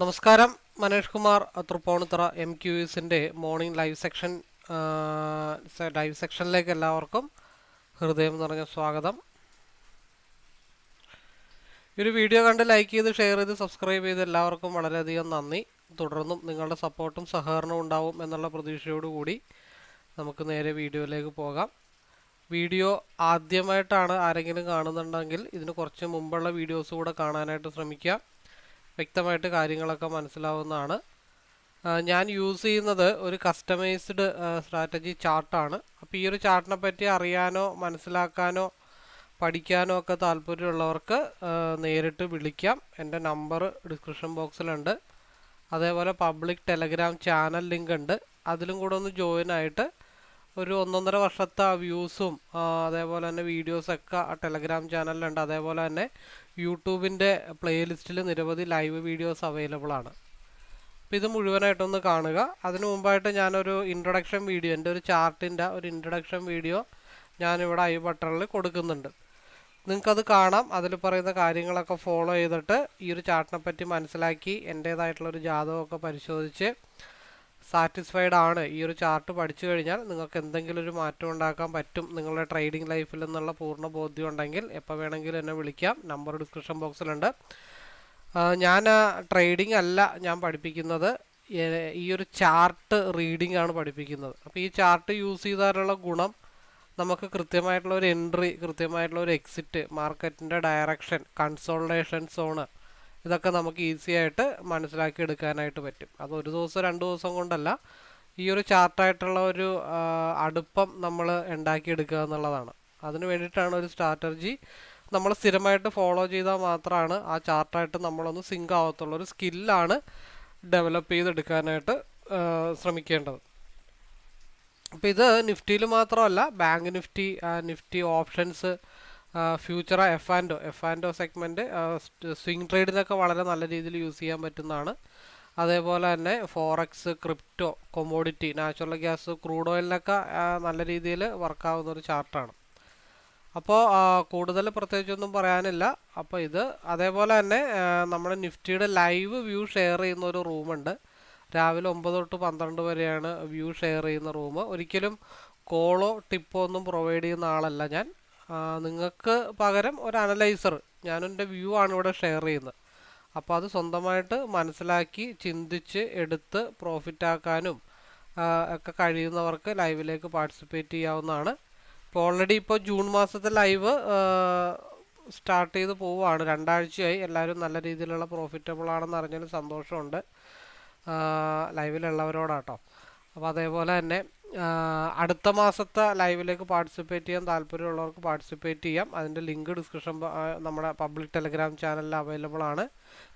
നമസ്കാരം. Manesh Kumar Tripunithura MQSന്റെ morning live സെക്ഷനിലേക്ക് എല്ലാവർക്കും ഹൃദയം നിറഞ്ഞ സ്വാഗതം. ഈ ഒരു വീഡിയോ കണ്ട് ലൈക്ക് ചെയ്ത് ഷെയർ ചെയ്ത് സബ്സ്ക്രൈബ് ചെയ്ത് എല്ലാവർക്കും വളരെയധികം നന്ദി. തുടർന്നും നിങ്ങളുടെ സപ്പോർട്ടും സഹകരണവും ഉണ്ടാവും എന്നുള്ള പ്രതീക്ഷയോടുകൂടി നമുക്ക് നേരെ വീഡിയോയിലേക്ക് പോകാം. വീഡിയോ ആദ്യമായിട്ടാണ് ആരെങ്കിലും കാണുന്നുണ്ടെങ്കിൽ ഇതിന് കുറച്ച് മുമ്പുള്ള വീഡിയോസ് കൂടെ കാണാനായിട്ട് ശ്രമിക്കുക. വ്യക്തമായിട്ട് കാര്യങ്ങളൊക്കെ മനസ്സിലാവുന്നതാണ്. ഞാൻ യൂസ് ചെയ്യുന്നത് ഒരു കസ്റ്റമൈസ്ഡ് സ്ട്രാറ്റജി ചാർട്ടാണ്. അപ്പോൾ ഈ ഒരു ചാർട്ടിനെ പറ്റി അറിയാനോ മനസ്സിലാക്കാനോ പഠിക്കാനോ ഒക്കെ താല്പര്യമുള്ളവർക്ക് നേരിട്ട് വിളിക്കാം. എൻ്റെ നമ്പർ ഡിസ്ക്രിപ്ഷൻ ബോക്സിലുണ്ട്. അതേപോലെ പബ്ലിക് ടെലഗ്രാം ചാനൽ ലിങ്ക് ഉണ്ട്. അതിലും കൂടെ ഒന്ന് ജോയിൻ ആയിട്ട് ഒരു 1.5 വർഷത്തെ വ്യൂസും അതേപോലെ തന്നെ വീഡിയോസൊക്കെ ടെലഗ്രാം ചാനലിലുണ്ട്. അതേപോലെ തന്നെ യൂട്യൂബിൻ്റെ പ്ലേലിസ്റ്റിൽ നിരവധി ലൈവ് വീഡിയോസ് അവൈലബിൾ ആണ്. അപ്പോൾ ഇത് മുഴുവനായിട്ടൊന്ന് കാണുക. അതിനു മുമ്പായിട്ട് ഞാനൊരു ഇൻട്രൊഡക്ഷൻ വീഡിയോ, എൻ്റെ ഒരു ചാർട്ടിൻ്റെ ഒരു ഇൻട്രൊഡക്ഷൻ വീഡിയോ ഞാനിവിടെ ഐ ബട്ടണിൽ കൊടുക്കുന്നുണ്ട്. നിങ്ങൾക്കത് കാണാം. അതിൽ പറയുന്ന കാര്യങ്ങളൊക്കെ ഫോളോ ചെയ്തിട്ട് ഈ ഒരു ചാർട്ടിനെ പറ്റി മനസ്സിലാക്കി എൻ്റേതായിട്ടുള്ളൊരു ജാതകമൊക്കെ പരിശോധിച്ച് സാറ്റിസ്ഫൈഡ് ആണ്, ഈ ഒരു ചാർട്ട് പഠിച്ചു കഴിഞ്ഞാൽ നിങ്ങൾക്ക് എന്തെങ്കിലും ഒരു മാറ്റം ഉണ്ടാക്കാൻ പറ്റും നിങ്ങളുടെ ട്രേഡിംഗ് ലൈഫിൽ എന്നുള്ള പൂർണ്ണ ബോധ്യം ഉണ്ടെങ്കിൽ എപ്പോൾ വേണമെങ്കിലും എന്നെ വിളിക്കാം. നമ്പർ ഡിസ്ക്രിപ്ഷൻ ബോക്സിലുണ്ട്. ഞാൻ ട്രേഡിംഗ് അല്ല ഞാൻ പഠിപ്പിക്കുന്നത്, ഈ ഒരു ചാർട്ട് റീഡിംഗ് ആണ് പഠിപ്പിക്കുന്നത്. അപ്പോൾ ഈ ചാർട്ട് യൂസ് ചെയ്താലുള്ള ഗുണം, നമുക്ക് കൃത്യമായിട്ടുള്ള ഒരു എൻട്രി, കൃത്യമായിട്ടുള്ള ഒരു എക്സിറ്റ്, മാർക്കറ്റിൻ്റെ ഡയറക്ഷൻ, കൺസോൾട്ടേഷൻ സോണ്, ഇതൊക്കെ നമുക്ക് ഈസി ആയിട്ട് മനസ്സിലാക്കി എടുക്കാനായിട്ട് പറ്റും. അത് ഒരു ദിവസം 2 ദിവസം കൊണ്ടല്ല, ഈ ഒരു ചാർട്ടായിട്ടുള്ള ഒരു അടുപ്പം നമ്മൾ ഉണ്ടാക്കിയെടുക്കുക എന്നുള്ളതാണ്. അതിന് വേണ്ടിയിട്ടാണ് ഒരു സ്ട്രാറ്റജി നമ്മൾ സ്ഥിരമായിട്ട് ഫോളോ ചെയ്താൽ മാത്രമാണ് ആ ചാർട്ടായിട്ട് നമ്മളൊന്ന് സിങ്ക് ആവത്തുള്ളൂ. ഒരു സ്കില്ലാണ് ഡെവലപ്പ് ചെയ്തെടുക്കാനായിട്ട് ശ്രമിക്കേണ്ടത്. അപ്പോൾ ഇത് നിഫ്റ്റിയിൽ മാത്രമല്ല, bank Nifty, Nifty options, future, F and O segment, swing ട്രേഡിനൊക്കെ വളരെ നല്ല രീതിയിൽ യൂസ് ചെയ്യാൻ പറ്റുന്നതാണ്. അതേപോലെ തന്നെ forex, crypto, commodity, natural gas, crude ഓയിലിനൊക്കെ നല്ല രീതിയിൽ വർക്കാവുന്ന ഒരു ചാർട്ടാണ്. അപ്പോൾ കൂടുതൽ പ്രത്യേകിച്ചൊന്നും പറയാനില്ല. അപ്പോൾ ഇത് അതേപോലെ തന്നെ നമ്മുടെ നിഫ്റ്റിയുടെ ലൈവ് വ്യൂ ഷെയർ ചെയ്യുന്ന ഒരു റൂമുണ്ട്. രാവിലെ 9 തൊട്ട് 12 വരെയാണ് വ്യൂ ഷെയർ ചെയ്യുന്ന റൂം. ഒരിക്കലും കോളോ ടിപ്പോ ഒന്നും പ്രൊവൈഡ് ചെയ്യുന്ന ആളല്ല ഞാൻ. നിങ്ങൾക്ക് പകരം ഒരു അനലൈസർ, ഞാനെൻ്റെ വ്യൂ ആണ് ഇവിടെ ഷെയർ ചെയ്യുന്നത്. അപ്പോൾ അത് സ്വന്തമായിട്ട് മനസ്സിലാക്കി ചിന്തിച്ച് എടുത്ത് പ്രോഫിറ്റ് ആക്കാനും ഒക്കെ കഴിയുന്നവർക്ക് ലൈവിലേക്ക് പാർട്ടിസിപ്പേറ്റ് ചെയ്യാവുന്നതാണ്. ഇപ്പോൾ ഓൾറെഡി ഇപ്പോൾ ജൂൺ മാസത്തെ ലൈവ് സ്റ്റാർട്ട് ചെയ്ത് പോവുകയാണ്. 2 ആഴ്ചയായി. എല്ലാവരും നല്ല രീതിയിലുള്ള പ്രോഫിറ്റബിൾ ആണെന്ന് അറിഞ്ഞാലും സന്തോഷമുണ്ട് ലൈവിലുള്ളവരോടാട്ടോ. അപ്പോൾ അതേപോലെ തന്നെ അടുത്ത മാസത്തെ ലൈവിലേക്ക് പാർട്ടിസിപ്പേറ്റ് ചെയ്യാൻ താല്പര്യമുള്ളവർക്ക് പാർട്ടിസിപ്പേറ്റ് ചെയ്യാം. അതിൻ്റെ ലിങ്ക് ഡിസ്ക്രിപ്ഷൻ നമ്മുടെ പബ്ലിക് ടെലഗ്രാം ചാനലിൽ അവൈലബിൾ ആണ്.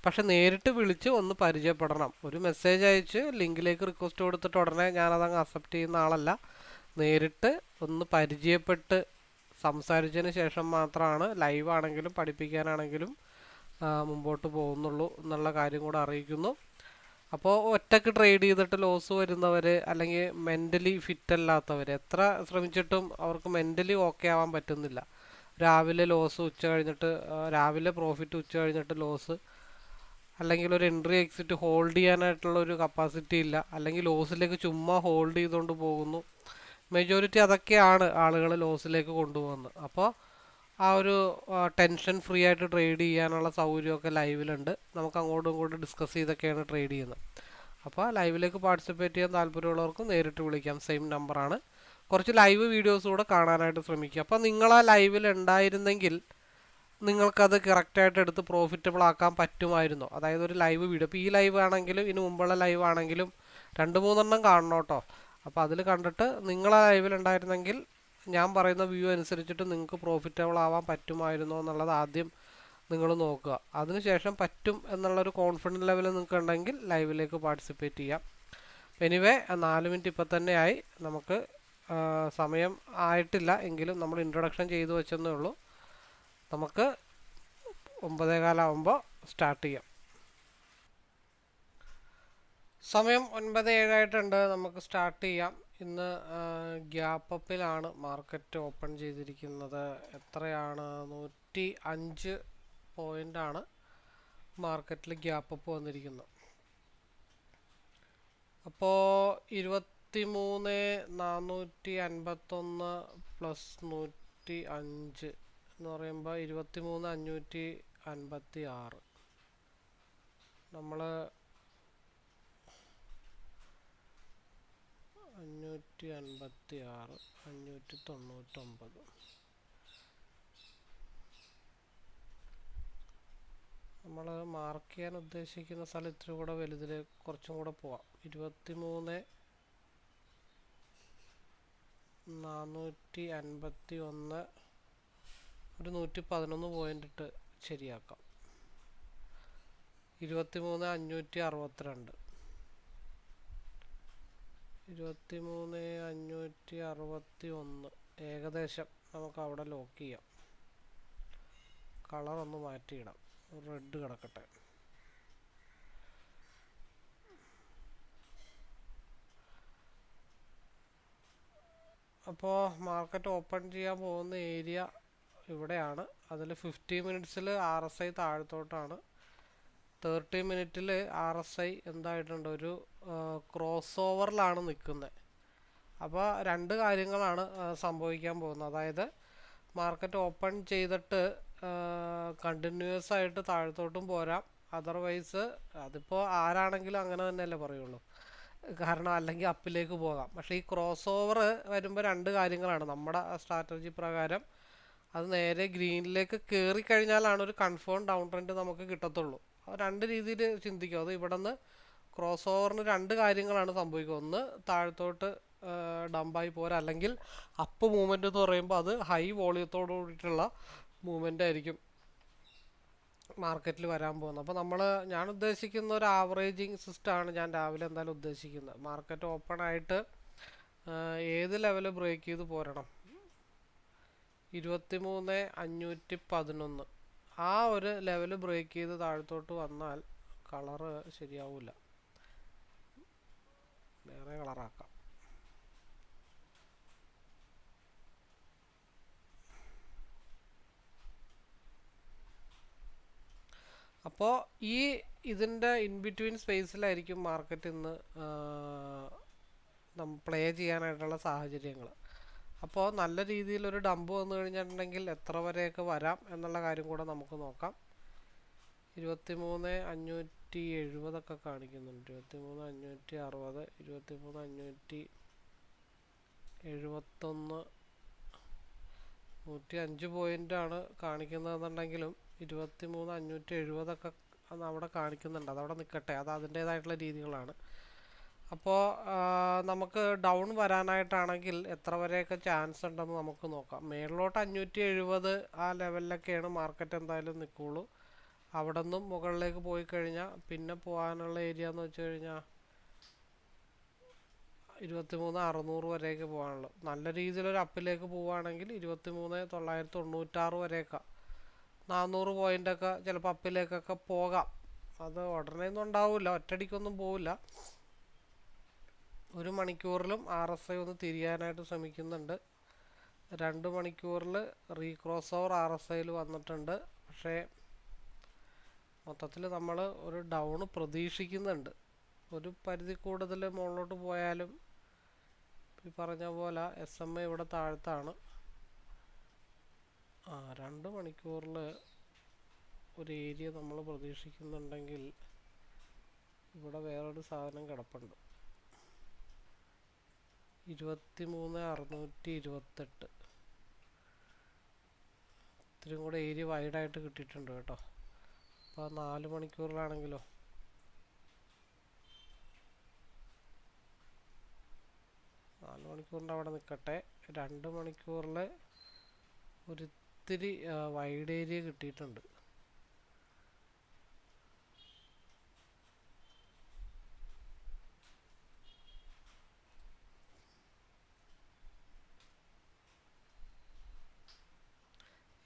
പക്ഷെ നേരിട്ട് വിളിച്ച് ഒന്ന് പരിചയപ്പെടണം. ഒരു മെസ്സേജ് അയച്ച് ലിങ്കിലേക്ക് റിക്വസ്റ്റ് കൊടുത്തിട്ട് ഉടനെ ഞാനതങ്ങ് അക്സെപ്റ്റ് ചെയ്യുന്ന ആളല്ല. നേരിട്ട് ഒന്ന് പരിചയപ്പെട്ട് സംസാരിച്ചതിന് ശേഷം മാത്രമാണ് ലൈവ് ആണെങ്കിലും പഠിപ്പിക്കാനാണെങ്കിലും മുമ്പോട്ട് പോകുന്നുള്ളൂ എന്നുള്ള കാര്യം കൂടെ അറിയിക്കുന്നു. അപ്പോൾ ഒറ്റക്ക് ട്രേഡ് ചെയ്തിട്ട് ലോസ് വരുന്നവർ, അല്ലെങ്കിൽ മെൻ്റലി ഫിറ്റ് അല്ലാത്തവർ, എത്ര ശ്രമിച്ചിട്ടും അവർക്ക് മെൻ്റലി ഓക്കെ ആവാൻ പറ്റുന്നില്ല. രാവിലെ ലോസ്, ഉച്ച കഴിഞ്ഞിട്ട് രാവിലെ പ്രോഫിറ്റ്, ഉച്ച കഴിഞ്ഞിട്ട് ലോസ്, അല്ലെങ്കിൽ ഒരു എൻട്രി എക്സിറ്റ് ഹോൾഡ് ചെയ്യാനായിട്ടുള്ള ഒരു കപ്പാസിറ്റി ഇല്ല, അല്ലെങ്കിൽ ലോസിലേക്ക് ചുമ്മാ ഹോൾഡ് ചെയ്തുകൊണ്ട് പോകുന്നു. മെജോറിറ്റി അതൊക്കെയാണ് ആളുകൾ ലോസിലേക്ക് കൊണ്ടുപോകുന്നത്. അപ്പോൾ ആ ഒരു ടെൻഷൻ ഫ്രീ ആയിട്ട് ട്രേഡ് ചെയ്യാനുള്ള സൗകര്യമൊക്കെ ലൈവിലുണ്ട്. നമുക്ക് അങ്ങോട്ടും ഇങ്ങോട്ടും ഡിസ്കസ് ചെയ്തൊക്കെയാണ് ട്രേഡ് ചെയ്യുന്നത്. അപ്പോൾ ലൈവിലേക്ക് പാർട്ടിസിപ്പേറ്റ് ചെയ്യാൻ താല്പര്യമുള്ളവർക്ക് നേരിട്ട് വിളിക്കാം. സെയിം നമ്പറാണ്. കുറച്ച് ലൈവ് വീഡിയോസ് കൂടെ കാണാനായിട്ട് ശ്രമിക്കുക. അപ്പോൾ നിങ്ങൾ ആ ലൈവിൽ ഉണ്ടായിരുന്നെങ്കിൽ നിങ്ങൾക്കത് കറക്റ്റായിട്ട് എടുത്ത് പ്രോഫിറ്റബിൾ ആക്കാൻ പറ്റുമായിരുന്നോ? അതായത് ഒരു ലൈവ് വീഡിയോ, ഇപ്പോൾ ഈ ലൈവ് ആണെങ്കിലും ഇതിന് മുമ്പുള്ള ലൈവ് ആണെങ്കിലും 2-3 എണ്ണം കാണണം കേട്ടോ. അപ്പോൾ അതിൽ കണ്ടിട്ട് നിങ്ങൾ ആ ലൈവിലുണ്ടായിരുന്നെങ്കിൽ ഞാൻ പറയുന്ന വ്യൂ അനുസരിച്ചിട്ട് നിങ്ങൾക്ക് പ്രോഫിറ്റബിൾ ആവാൻ പറ്റുമായിരുന്നോ എന്നുള്ളത് ആദ്യം നിങ്ങൾ നോക്കുക. അതിനുശേഷം പറ്റും എന്നുള്ളൊരു കോൺഫിഡൻസ് ലെവൽ നിങ്ങൾക്ക് ഉണ്ടെങ്കിൽ ലൈവിലേക്ക് പാർട്ടിസിപ്പേറ്റ് ചെയ്യാം. എനിവേ 4 മിനിറ്റ് ഇപ്പം തന്നെ ആയി. നമുക്ക് സമയം ആയിട്ടില്ല എങ്കിലും നമ്മൾ ഇൻട്രൊഡക്ഷൻ ചെയ്തു വെച്ചെന്നേ ഉള്ളൂ. നമുക്ക് 9:15 ആകുമ്പോൾ സ്റ്റാർട്ട് ചെയ്യാം. സമയം 9:07 ആയിട്ടുണ്ട്. നമുക്ക് സ്റ്റാർട്ട് ചെയ്യാം. ഇന്ന് ഗ്യാപ്പ് അപ്പിലാണ് മാർക്കറ്റ് ഓപ്പൺ ചെയ്തിരിക്കുന്നത്. എത്രയാണ്? 105 പോയിൻ്റാണ് മാർക്കറ്റിൽ ഗ്യാപ്പ് അപ്പ് വന്നിരിക്കുന്നത്. അപ്പോൾ 23,451 പ്ലസ് 105 എന്ന് പറയുമ്പോൾ 23,556. നമ്മൾ 556, 599. നമ്മൾ മാർക്ക് ചെയ്യാൻ ഉദ്ദേശിക്കുന്ന സ്ഥലം ഇത്തിരി കൂടെ വലുതിലേക്ക് കുറച്ചും കൂടെ പോവാം. 23,451 ഒരു 111 പോയിന്റ് ഇട്ട് ശരിയാക്കാം. 23,562, 23,561 ഏകദേശം നമുക്ക് അവിടെ ലോക്ക് ചെയ്യാം. കളർ ഒന്ന് മാറ്റിയിടാം, റെഡ് കിടക്കട്ടെ. അപ്പോൾ മാർക്കറ്റ് ഓപ്പൺ ചെയ്യാൻ പോകുന്ന ഏരിയ ഇവിടെയാണ്. അതിൽ 50 മിനിറ്റ്സിൽ RSI താഴത്തോട്ടാണ്. 30 മിനിറ്റിൽ RSI എന്തായിട്ടുണ്ട്, ഒരു ക്രോസ് ഓവറിലാണ് നിൽക്കുന്നത്. അപ്പോൾ രണ്ട് കാര്യങ്ങളാണ് സംഭവിക്കാൻ പോകുന്നത്. അതായത് മാർക്കറ്റ് ഓപ്പൺ ചെയ്തിട്ട് കണ്ടിന്യൂസ് ആയിട്ട് താഴത്തോട്ടും പോരാം. അതർവൈസ് അതിപ്പോൾ ആരാണെങ്കിലും അങ്ങനെ തന്നെയല്ലേ പറയുള്ളൂ, കാരണം അല്ലെങ്കിൽ അപ്പിലേക്ക് പോകാം. പക്ഷേ ഈ ക്രോസ് ഓവർ വരുമ്പോൾ രണ്ട് കാര്യങ്ങളാണ്. നമ്മുടെ സ്ട്രാറ്റജി പ്രകാരം അത് നേരെ ഗ്രീനിലേക്ക് കയറി കഴിഞ്ഞാലാണ് ഒരു കൺഫേം ഡൗൺ ട്രെൻഡ് നമുക്ക് കിട്ടത്തുള്ളൂ. രണ്ട് രീതിയിൽ ചിന്തിക്കും. അത് ഇവിടെ നിന്ന് ക്രോസ് ഓവറിന് രണ്ട് കാര്യങ്ങളാണ് സംഭവിക്കുക. ഒന്ന് താഴത്തോട്ട് ഡംപായി പോരാ, അല്ലെങ്കിൽ അപ്പ് മൂവ്മെൻ്റ് എന്ന് പറയുമ്പോൾ അത് ഹൈ വോളിയത്തോട് കൂടിയിട്ടുള്ള മൂവ്മെൻ്റ് ആയിരിക്കും മാർക്കറ്റിൽ വരാൻ പോകുന്നത്. അപ്പോൾ ഞാൻ ഉദ്ദേശിക്കുന്ന ഒരു ആവറേജിങ് സിസ്റ്റമാണ് ഞാൻ രാവിലെ എന്തായാലും ഉദ്ദേശിക്കുന്നത്. മാർക്കറ്റ് ഓപ്പൺ ആയിട്ട് ഏത് ലെവൽ ബ്രേക്ക് ചെയ്ത് പോരണം, 23,511 ആ ഒരു ലെവൽ ബ്രേക്ക് ചെയ്ത് താഴത്തോട്ട് വന്നാൽ കളറ് ശരിയാവില്ല, വേറെ കളറാക്കാം. അപ്പോൾ ഇതിൻ്റെ ഇൻ ബിറ്റ്വീൻ സ്പേസിലായിരിക്കും മാർക്കറ്റ് ഇന്ന് പ്ലേ ചെയ്യാനായിട്ടുള്ള സാഹചര്യങ്ങൾ. അപ്പോൾ നല്ല രീതിയിലൊരു ഡംപ് വന്നു കഴിഞ്ഞിട്ടുണ്ടെങ്കിൽ എത്ര വരെയൊക്കെ വരാം എന്നുള്ള കാര്യം കൂടെ നമുക്ക് നോക്കാം. 23,570 കാണിക്കുന്നുണ്ട്, 23,560, 23,571, 105 പോയിൻ്റാണ് കാണിക്കുന്നതെന്നുണ്ടെങ്കിലും 23,570 അവിടെ കാണിക്കുന്നുണ്ട്. അതവിടെ നിൽക്കട്ടെ, അത് അതിൻ്റേതായിട്ടുള്ള രീതികളാണ്. അപ്പോൾ നമുക്ക് ഡൗൺ വരാനായിട്ടാണെങ്കിൽ എത്ര വരെയൊക്കെ ചാൻസ് ഉണ്ടെന്ന് നമുക്ക് നോക്കാം. മേളിലോട്ട് 570 ആ ലെവലിലൊക്കെയാണ് മാർക്കറ്റ് എന്തായാലും നിൽക്കുള്ളൂ. അവിടെ നിന്നും മുകളിലേക്ക് പോയി കഴിഞ്ഞാൽ പിന്നെ പോകാനുള്ള ഏരിയ എന്ന് വെച്ച് കഴിഞ്ഞാൽ 23,600 വരെയൊക്കെ പോകാനുള്ളൂ. നല്ല രീതിയിലൊരു അപ്പിലേക്ക് പോവുകയാണെങ്കിൽ 23,996 വരെയൊക്കെ 400 പോയിൻ്റൊക്കെ ചിലപ്പോൾ അപ്പിലേക്കൊക്കെ പോകാം. അത് ഉടനെ ഒന്നും ഉണ്ടാവില്ല, ഒറ്റയടിക്കൊന്നും പോവില്ല. ഒരു മണിക്കൂറിലും RSI ഒന്ന് തിരിയാനായിട്ട് ശ്രമിക്കുന്നുണ്ട്. 2 മണിക്കൂറിൽ റീക്രോസ് ഓവർ RSIയിൽ വന്നിട്ടുണ്ട്. പക്ഷേ മൊത്തത്തിൽ നമ്മൾ ഒരു ഡൗൺ പ്രതീക്ഷിക്കുന്നുണ്ട്. ഒരു പരിധി കൂടുതൽ മുകളിലോട്ട് പോയാലും ഈ പറഞ്ഞ പോലെ SMA ഇവിടെ താഴത്താണ്. 2 മണിക്കൂറിൽ ഒരു ഏരിയ നമ്മൾ പ്രതീക്ഷിക്കുന്നുണ്ടെങ്കിൽ ഇവിടെ വേറൊരു സാധനം കിടപ്പുണ്ട്, 23,628. ഇത്തിരി കൂടെ ഏരിയ വൈഡായിട്ട് കിട്ടിയിട്ടുണ്ട് കേട്ടോ. അപ്പോൾ 4 മണിക്കൂറിലാണെങ്കിലോ 4 മണിക്കൂറിൻ്റെ അവിടെ നിൽക്കട്ടെ. 2 മണിക്കൂറിൽ ഒരിത്തിരി വൈഡ് ഏരിയ കിട്ടിയിട്ടുണ്ട്.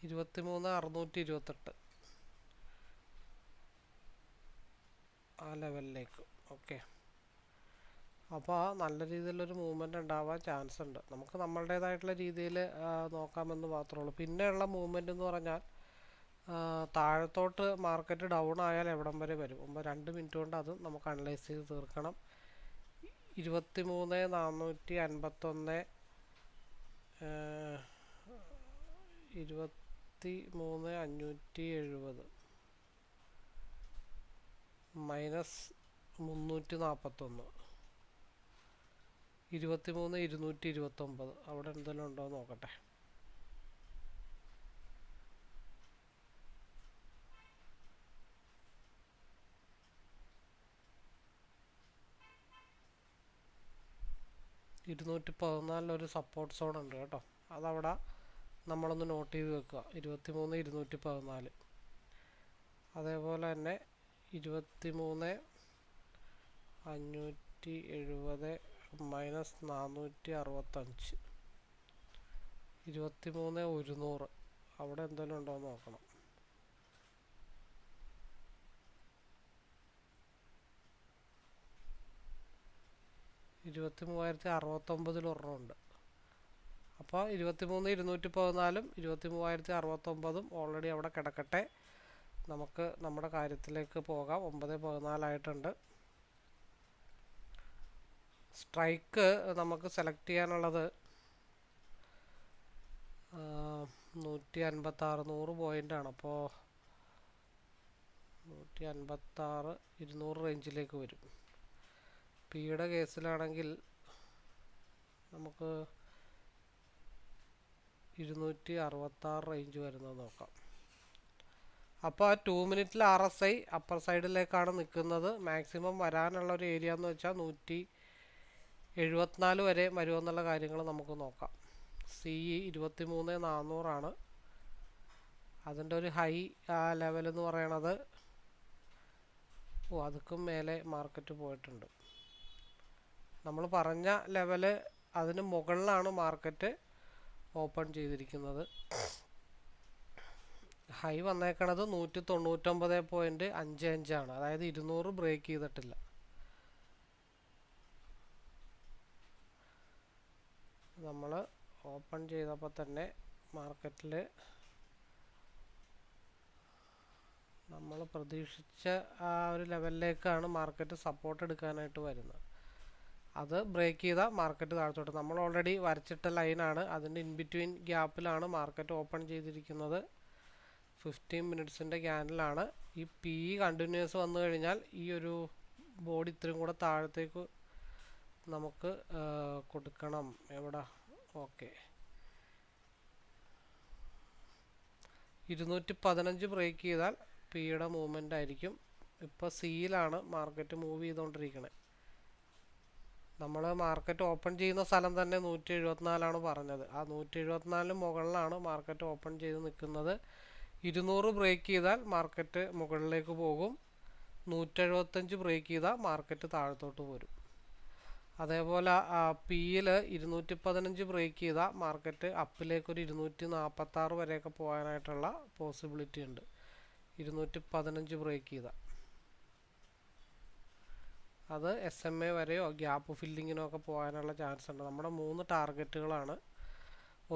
(23,628) ആ ലെവലിലേക്ക്. ഓക്കെ, അപ്പോൾ നല്ല രീതിയിലൊരു മൂവ്മെൻ്റ് ഉണ്ടാവാൻ ചാൻസ് ഉണ്ട്. നമുക്ക് നമ്മളുടേതായിട്ടുള്ള രീതിയിൽ നോക്കാമെന്ന് മാത്രമേ ഉള്ളൂ. പിന്നെയുള്ള മൂവ്മെൻ്റ് എന്ന് പറഞ്ഞാൽ താഴത്തോട്ട് മാർക്കറ്റ് ഡൗൺ ആയാൽ എവിടം വരെ വരും, 2 മിനിറ്റ് കൊണ്ട് അത് നമുക്ക് അനലൈസ് ചെയ്ത് തീർക്കണം. 23,451, 23,570 മൈനസ് 341, 23,229. അവിടെ എന്തെങ്കിലും ഉണ്ടോ എന്ന് നോക്കട്ടെ. ഒരു സപ്പോർട്ട് സോൺ ഉണ്ട് കേട്ടോ. അതവിടെ നമ്മളൊന്ന് നോട്ട് ചെയ്ത് വെക്കുക. 23,214. അതേപോലെ തന്നെ 23,570 മൈനസ് 465, 23,100. അവിടെ എന്തെങ്കിലും ഉണ്ടോ എന്ന് നോക്കണം. 23,069 ഒരെണ്ണമുണ്ട്. അപ്പോൾ 23,214 23,069 ഓൾറെഡി അവിടെ കിടക്കട്ടെ. നമുക്ക് നമ്മുടെ കാര്യത്തിലേക്ക് പോകാം. 9:14 ആയിട്ടുണ്ട്. സ്ട്രൈക്ക് നമുക്ക് സെലക്ട് ചെയ്യാനുള്ളത് 156, 100 പോയിൻ്റാണ്. അപ്പോൾ 156, 200 റേഞ്ചിലേക്ക് വരും. പിയുടെ കേസിലാണെങ്കിൽ നമുക്ക് 266 റേഞ്ച് വരുന്നത് നോക്കാം. അപ്പോൾ ആ 2 മിനിറ്റിൽ RSI അപ്പർ സൈഡിലേക്കാണ് നിൽക്കുന്നത്. മാക്സിമം വരാനുള്ള ഒരു ഏരിയ എന്ന് വെച്ചാൽ 174 വരെ വരുമെന്നുള്ള കാര്യങ്ങൾ നമുക്ക് നോക്കാം. CE 23,400 അതിൻ്റെ ഒരു ഹൈ ലെവൽ എന്ന് പറയണത്. അതുക്കും മേലെ മാർക്കറ്റ് പോയിട്ടുണ്ട്. നമ്മൾ പറഞ്ഞ ലെവല് അതിന് മുകളിലാണ് മാർക്കറ്റ് ഓപ്പൺ ചെയ്തിരിക്കുന്നത്. ഹൈ വന്നേക്കണത് 199.55 അതായത് 200 ബ്രേക്ക് ചെയ്തിട്ടില്ല. നമ്മൾ ഓപ്പൺ ചെയ്തപ്പോൾ തന്നെ മാർക്കറ്റിൽ നമ്മൾ പ്രതീക്ഷിച്ച ആ ഒരു ലെവലിലേക്കാണ് മാർക്കറ്റ് സപ്പോർട്ട് എടുക്കാനായിട്ട് വരുന്നത്. അത് ബ്രേക്ക് ചെയ്താൽ മാർക്കറ്റ് താഴത്തോട്ട്. നമ്മൾ ഓൾറെഡി വരച്ചിട്ട ലൈനാണ്. അതിൻ്റെ ഇൻ ബിറ്റ്വീൻ ഗ്യാപ്പിലാണ് മാർക്കറ്റ് ഓപ്പൺ ചെയ്തിരിക്കുന്നത്. 15 മിനിറ്റ്സിൻ്റെ ക്യാൻഡിലാണ്. ഈ PE കണ്ടിന്യൂസ് വന്നു കഴിഞ്ഞാൽ ഈ ഒരു ബോഡി ഇത്രയും കൂടെ താഴത്തേക്ക് നമുക്ക് കൊടുക്കണം. എവിടെ? ഓക്കെ, 215 ബ്രേക്ക് ചെയ്താൽ പിയുടെ മൂവ്മെൻ്റ് ആയിരിക്കും. ഇപ്പോൾ സിയിലാണ് മാർക്കറ്റ് മൂവ് ചെയ്തുകൊണ്ടിരിക്കുന്നത്. നമ്മൾ മാർക്കറ്റ് ഓപ്പൺ ചെയ്യുന്ന സ്ഥലം തന്നെ 174 പറഞ്ഞത്. ആ 174 മുകളിലാണ് മാർക്കറ്റ് ഓപ്പൺ ചെയ്ത് നിൽക്കുന്നത്. 200 ബ്രേക്ക് ചെയ്താൽ മാർക്കറ്റ് മുകളിലേക്ക് പോകും. 175 ബ്രേക്ക് ചെയ്താൽ മാർക്കറ്റ് താഴത്തോട്ട് വരും. അതേപോലെ പിയിൽ 215 ബ്രേക്ക് ചെയ്താൽ മാർക്കറ്റ് അപ്പിലേക്കൊരു 246 വരെയൊക്കെ പോകാനായിട്ടുള്ള പോസിബിലിറ്റി ഉണ്ട്. 215 ബ്രേക്ക് ചെയ്താൽ അത് SMA വരെയോ ഗ്യാപ്പ് ഫില്ലിങ്ങിനോ ഒക്കെ പോകാനുള്ള ചാൻസ് ഉണ്ട്. നമ്മുടെ 3 ടാർഗറ്റുകളാണ്.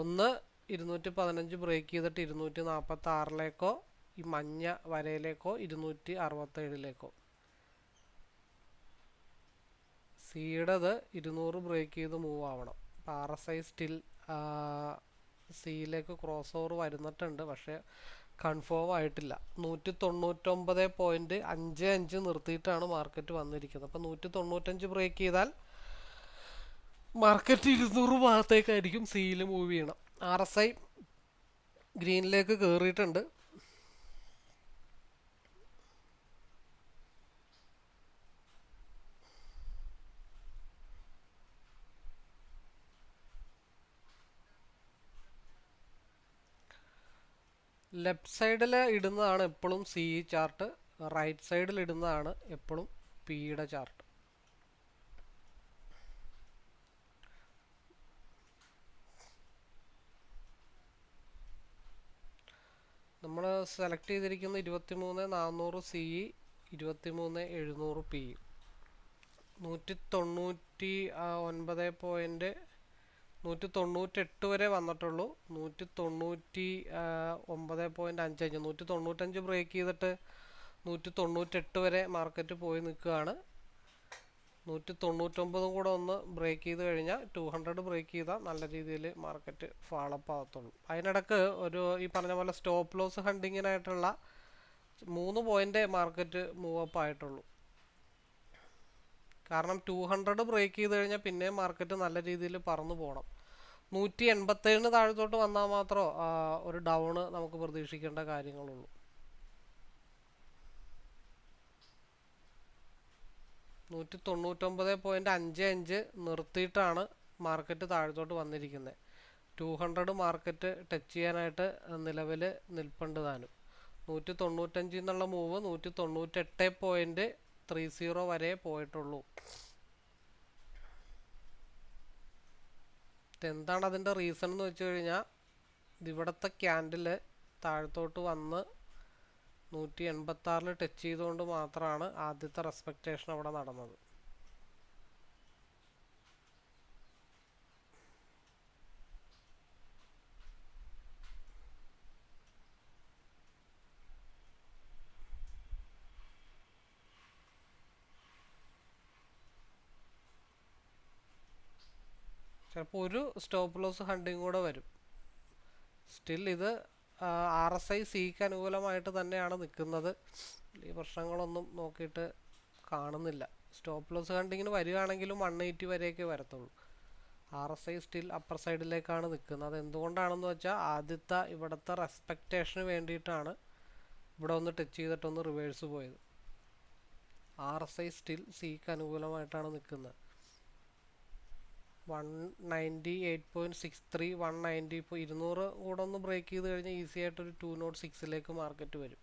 ഒന്ന് 215 ബ്രേക്ക് ചെയ്തിട്ട് 246 ഈ മഞ്ഞ വരയിലേക്കോ 267 സിയുടേത് 200 ബ്രേക്ക് ചെയ്ത് മൂവ് ആവണം. അപ്പോൾ RSI സ്റ്റിൽ സിയിലേക്ക് ക്രോസ് ഓവർ വരുന്നിട്ടുണ്ട്, പക്ഷേ കൺഫേം ആയിട്ടില്ല. 199.55 നിർത്തിയിട്ടാണ് മാർക്കറ്റ് വന്നിരിക്കുന്നത്. അപ്പോൾ 195 ബ്രേക്ക് ചെയ്താൽ മാർക്കറ്റ് 200 ഭാഗത്തേക്കായിരിക്കും സിയിൽ മൂവ് ചെയ്യണം. RSI ഗ്രീനിലേക്ക് കയറിയിട്ടുണ്ട്. ലെഫ്റ്റ് സൈഡിൽ ഇടുന്നതാണ് എപ്പോഴും CE ചാർട്ട്, റൈറ്റ് സൈഡിൽ ഇടുന്നതാണ് എപ്പോഴും പിയുടെ ചാർട്ട്. നമ്മൾ സെലക്ട് ചെയ്തിരിക്കുന്ന 23,400 CE, 23,700 PE. 198 വരെ വന്നിട്ടുള്ളൂ. 199.55 195 ബ്രേക്ക് ചെയ്തിട്ട് 198 വരെ മാർക്കറ്റ് പോയി നിൽക്കുകയാണ്. 199 കൂടെ ഒന്ന് ബ്രേക്ക് ചെയ്ത് കഴിഞ്ഞാൽ 200 ബ്രേക്ക് ചെയ്താൽ നല്ല രീതിയിൽ മാർക്കറ്റ് ഫാളപ്പ് ആകത്തുള്ളൂ. അതിനിടക്ക് ഈ പറഞ്ഞ പോലെ സ്റ്റോപ്പ് ലോസ് ഹണ്ടിങ്ങിനായിട്ടുള്ള 3 പോയിന്റ് മാർക്കറ്റ് മൂവ് അപ്പ് ആയിട്ടുള്ളൂ. കാരണം 200 ബ്രേക്ക് ചെയ്ത് കഴിഞ്ഞാൽ പിന്നെ മാർക്കറ്റ് നല്ല രീതിയിൽ പറന്നു പോകണം. 187 താഴത്തോട്ട് വന്നാൽ മാത്രമേ ഒരു ഡൗണ് നമുക്ക് പ്രതീക്ഷിക്കേണ്ട കാര്യങ്ങളുള്ളൂ. 199.55 നിർത്തിയിട്ടാണ് മാർക്കറ്റ് താഴത്തോട്ട് വന്നിരിക്കുന്നത്. 200 മാർക്കറ്റ് ടച്ച് ചെയ്യാനായിട്ട് നിലവിൽ നിൽപ്പുണ്ട് താനും. 195 എന്നുള്ള മൂവ് 198.30 വരെ പോയിട്ടുള്ളൂ. എന്താണ് അതിൻ്റെ റീസൺ എന്ന് വെച്ച് കഴിഞ്ഞാൽ ഇവിടുത്തെ ക്യാൻഡിൽ താഴത്തോട്ട് വന്ന് 186 ടച്ച് ചെയ്തുകൊണ്ട് മാത്രമാണ് ആദ്യത്തെ റെസ്പെക്റ്റേഷൻ അവിടെ നടന്നത്. ചിലപ്പോൾ ഒരു സ്റ്റോപ്പ് ലോസ് ഹണ്ടിങ് കൂടെ വരും. സ്റ്റിൽ ഇത് RSI സിക്ക് അനുകൂലമായിട്ട് തന്നെയാണ് നിൽക്കുന്നത്. ഈ പ്രശ്നങ്ങളൊന്നും നോക്കിയിട്ട് കാണുന്നില്ല. സ്റ്റോപ്പ് ലോസ് ഹണ്ടിങ്ങിന് വരികയാണെങ്കിലും 180 വരെയൊക്കെ വരത്തുള്ളൂ. RSI സ്റ്റിൽ അപ്പർ സൈഡിലേക്കാണ് നിൽക്കുന്നത്. എന്തുകൊണ്ടാണെന്ന് വെച്ചാൽ ആദ്യത്തെ ഇവിടുത്തെ റെസ്പെക്റ്റേഷന് വേണ്ടിയിട്ടാണ് ഇവിടെ ഒന്ന് ടച്ച് ചെയ്തിട്ടൊന്ന് റിവേഴ്സ് പോയത്. RSI സ്റ്റിൽ സിക്ക് അനുകൂലമായിട്ടാണ് നിൽക്കുന്നത്. 198.63 190 ഇപ്പോൾ 200 കൂടെ ഒന്ന് ബ്രേക്ക് ചെയ്ത് കഴിഞ്ഞാൽ ഈസി ആയിട്ടൊരു 206 മാർക്കറ്റ് വരും.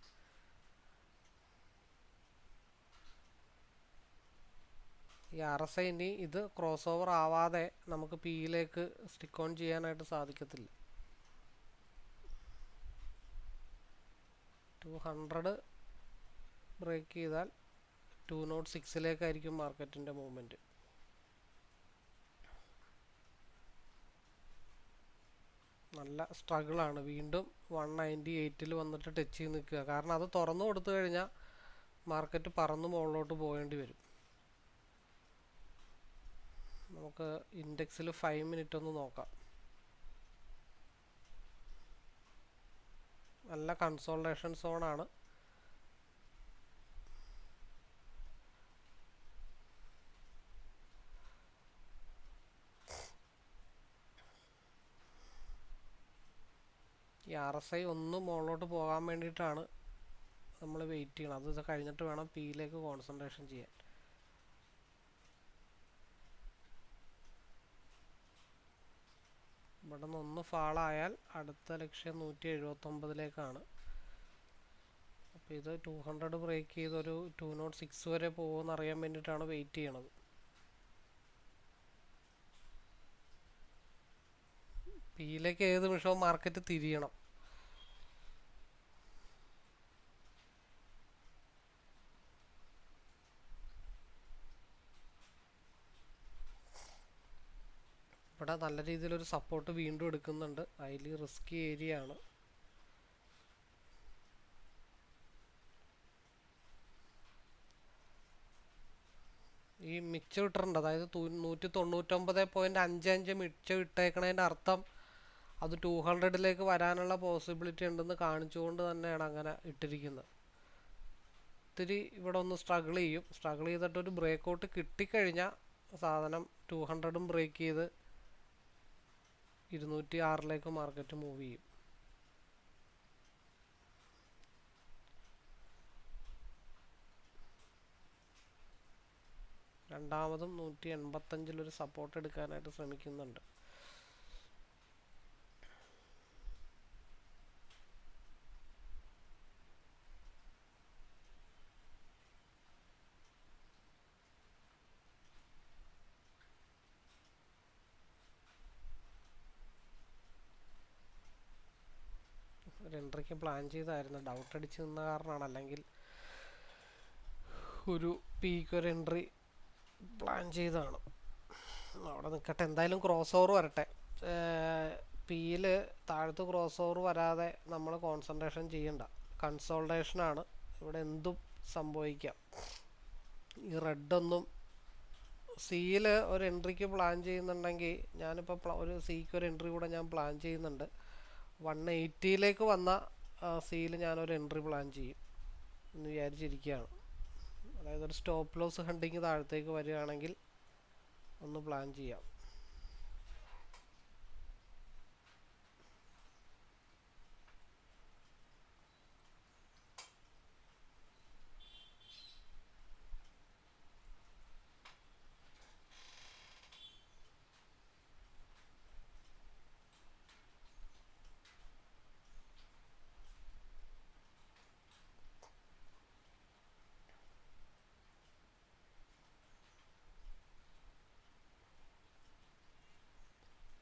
ഈ RSI ഇനി ഇത് ക്രോസ് ഓവർ ആവാതെ നമുക്ക് പിയിലേക്ക് സ്റ്റിക്ക് ഓൺ ചെയ്യാനായിട്ട് സാധിക്കത്തില്ല. 200 ബ്രേക്ക് ചെയ്താൽ 206 മാർക്കറ്റിൻ്റെ മൂവ്മെൻറ്റ്. നല്ല സ്ട്രഗിളാണ്. വീണ്ടും 198 വന്നിട്ട് ടച്ച് ചെയ്ത് നിൽക്കുക. കാരണം അത് തുറന്നു കൊടുത്തു കഴിഞ്ഞാൽ മാർക്കറ്റ് പറന്ന് മുകളിലോട്ട് പോകേണ്ടി വരും. നമുക്ക് ഇൻഡെക്സിൽ 5 മിനിറ്റ് ഒന്ന് നോക്കാം. നല്ല കൺസോൾട്ടേഷൻ സോണാണ്. ഈ RSI ഒന്ന് മുകളിലോട്ട് പോകാൻ വേണ്ടിയിട്ടാണ് നമ്മൾ വെയിറ്റ് ചെയ്യണം. അത് കഴിഞ്ഞിട്ട് വേണം പിയിലേക്ക് കോൺസെൻട്രേഷൻ ചെയ്യാൻ. ഇവിടെ നിന്ന് ഒന്ന് ഫാളായാൽ അടുത്ത ലക്ഷ്യം 179. അപ്പോൾ ഇത് 200 ബ്രേക്ക് ചെയ്ത് ഒരു 206 വരെ പോകുമെന്ന് അറിയാൻ വേണ്ടിയിട്ടാണ് വെയിറ്റ് ചെയ്യണത്. പിയിലേക്ക് ഏത് നിമിഷവും മാർക്കറ്റ് തിരിയണം. ഇവിടെ നല്ല രീതിയിലൊരു സപ്പോർട്ട് വീണ്ടും എടുക്കുന്നുണ്ട്. ഹൈലി റിസ്കി ഏരിയ ആണ്. ഈ മിച്ചം ഇട്ടിട്ടുണ്ട്, അതായത് 199.55 മിച്ചം ഇട്ടേക്കണതിൻ്റെ അർത്ഥം അത് 200 വരാനുള്ള പോസിബിലിറ്റി ഉണ്ടെന്ന് കാണിച്ചുകൊണ്ട് തന്നെയാണ് അങ്ങനെ ഇട്ടിരിക്കുന്നത്. ഇത്തിരി ഇവിടെ ഒന്ന് സ്ട്രഗിൾ ചെയ്യും. സ്ട്രഗിൾ ചെയ്തിട്ടൊരു ബ്രേക്ക് ഔട്ട് കിട്ടിക്കഴിഞ്ഞാൽ സാധനം 200 ബ്രേക്ക് ചെയ്ത് 206 മാർക്കറ്റ് മൂവ് ചെയ്യും. രണ്ടാമതും 185 സപ്പോർട്ട് എടുക്കാനായിട്ട് ശ്രമിക്കുന്നുണ്ട്. ഒരു എൻട്രിക്ക് പ്ലാൻ ചെയ്തായിരുന്നു, ഡൗട്ട് അടിച്ച് നിന്ന കാരണമാണ്. അല്ലെങ്കിൽ ഒരു പീക്ക് ഒരു എൻട്രി പ്ലാൻ ചെയ്തതാണ്. അവിടെ നിൽക്കട്ടെ, എന്തായാലും ക്രോസ് ഓവർ വരട്ടെ. പിയിൽ താഴത്ത് ക്രോസ് ഓവർ വരാതെ നമ്മൾ കോൺസെൻട്രേഷൻ ചെയ്യണ്ട. കൺസോൾട്ടേഷനാണ്, ഇവിടെ എന്തും സംഭവിക്കാം. ഈ റെഡൊന്നും സിയിൽ ഒരു എൻട്രിക്ക് പ്ലാൻ ചെയ്യുന്നുണ്ടെങ്കിൽ ഞാനിപ്പോൾ ഒരു സിക്ക് ഒരു എൻട്രി കൂടെ ഞാൻ പ്ലാൻ ചെയ്യുന്നുണ്ട്. 180 വന്ന സിയിൽ ഞാനൊരു എൻട്രി പ്ലാൻ ചെയ്യും എന്ന് വിചാരിച്ചിരിക്കുകയാണ്. അതായത് ഒരു സ്റ്റോപ്പ് ലോസ് ഹണ്ടിങ് താഴത്തേക്ക് വരികയാണെങ്കിൽ ഒന്ന് പ്ലാൻ ചെയ്യാം.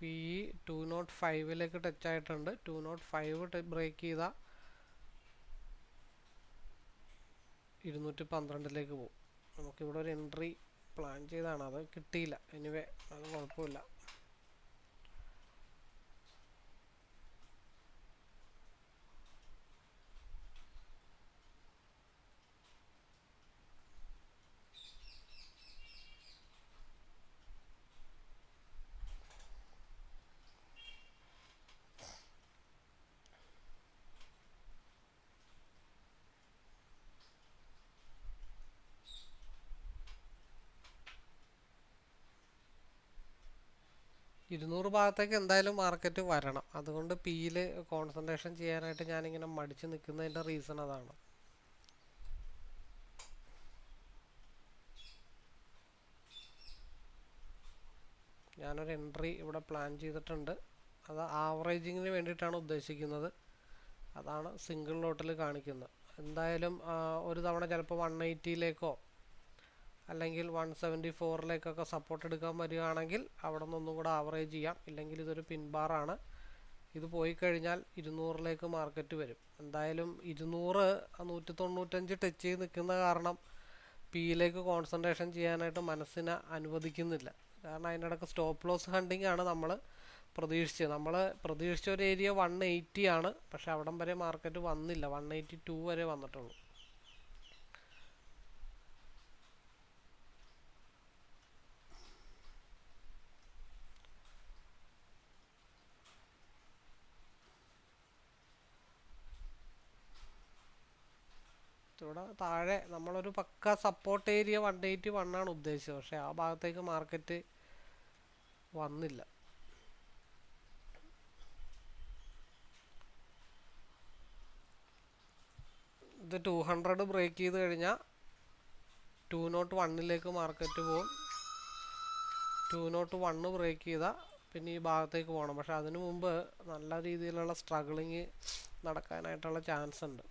പി 205 ടച്ച് ആയിട്ടുണ്ട്. 205 ബ്രേക്ക് ചെയ്താൽ 212 പോകും. നമുക്കിവിടെ ഒരു എൻട്രി പ്ലാൻ ചെയ്താണ്, അത് കിട്ടിയില്ല. എനിവേ അത് കുഴപ്പമില്ല. ഭാഗത്തേക്ക് എന്തായാലും മാർക്കറ്റ് വരണം. അതുകൊണ്ട് പിയിൽ കോൺസെൻട്രേഷൻ ചെയ്യാനായിട്ട് ഞാനിങ്ങനെ മടിച്ച് നിൽക്കുന്നതിൻ്റെ റീസൺ അതാണ്. ഞാനൊരു എൻട്രി ഇവിടെ പ്ലാൻ ചെയ്തിട്ടുണ്ട്. അത് ആവറേജിങ്ങിന് വേണ്ടിയിട്ടാണ് ഉദ്ദേശിക്കുന്നത്. അതാണ് സിംഗിൾ ലോട്ടിൽ കാണിക്കുന്നത്. എന്തായാലും ഒരു തവണ ചിലപ്പോൾ 180 അല്ലെങ്കിൽ 174 സപ്പോർട്ട് എടുക്കാൻ വരികയാണെങ്കിൽ അവിടെ നിന്നൊന്നും കൂടെ ആവറേജ് ചെയ്യാം. ഇല്ലെങ്കിൽ ഇതൊരു പിൻബാറാണ്. ഇത് പോയി കഴിഞ്ഞാൽ 200 മാർക്കറ്റ് വരും. എന്തായാലും 200 195 ടച്ച് ചെയ്ത് നിൽക്കുന്ന കാരണം പിയിലേക്ക് കോൺസെൻട്രേഷൻ ചെയ്യാനായിട്ട് മനസ്സിനെ അനുവദിക്കുന്നില്ല. കാരണം അതിനിടയ്ക്ക് സ്റ്റോപ്പ് ലോസ് ഹണ്ടിങ് ആണ് നമ്മൾ പ്രതീക്ഷിച്ചത്. നമ്മൾ പ്രതീക്ഷിച്ച ഒരു ഏരിയ 180 ആണ്. പക്ഷെ അവിടം വരെ മാർക്കറ്റ് വന്നില്ല. 182 വരെ വന്നിട്ടുള്ളൂ. ഇവിടെ താഴെ നമ്മളൊരു പക്ക സപ്പോർട്ട് ഏരിയ 181 ആണ് ഉദ്ദേശിച്ചത്. പക്ഷെ ആ ഭാഗത്തേക്ക് മാർക്കറ്റ് വന്നില്ല. ഇത് 200 ബ്രേക്ക് ചെയ്ത് കഴിഞ്ഞാൽ 201 മാർക്കറ്റ് പോകും. 201 ബ്രേക്ക് ചെയ്താൽ പിന്നെ ഈ ഭാഗത്തേക്ക് പോകണം. പക്ഷെ അതിനു മുമ്പ് നല്ല രീതിയിലുള്ള സ്ട്രഗിളിങ് നടക്കാനായിട്ടുള്ള ചാൻസ് ഉണ്ട്.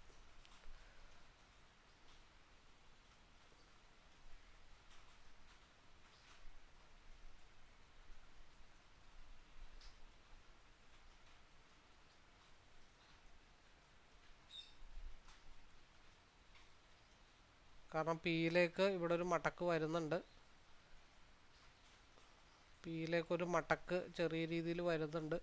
കാരണം പിയിലേക്ക് ഇവിടെ ഒരു മടക്ക് വരുന്നുണ്ട്. പിയിലേക്കൊരു മടക്ക് ചെറിയ രീതിയിൽ വരുന്നുണ്ട്.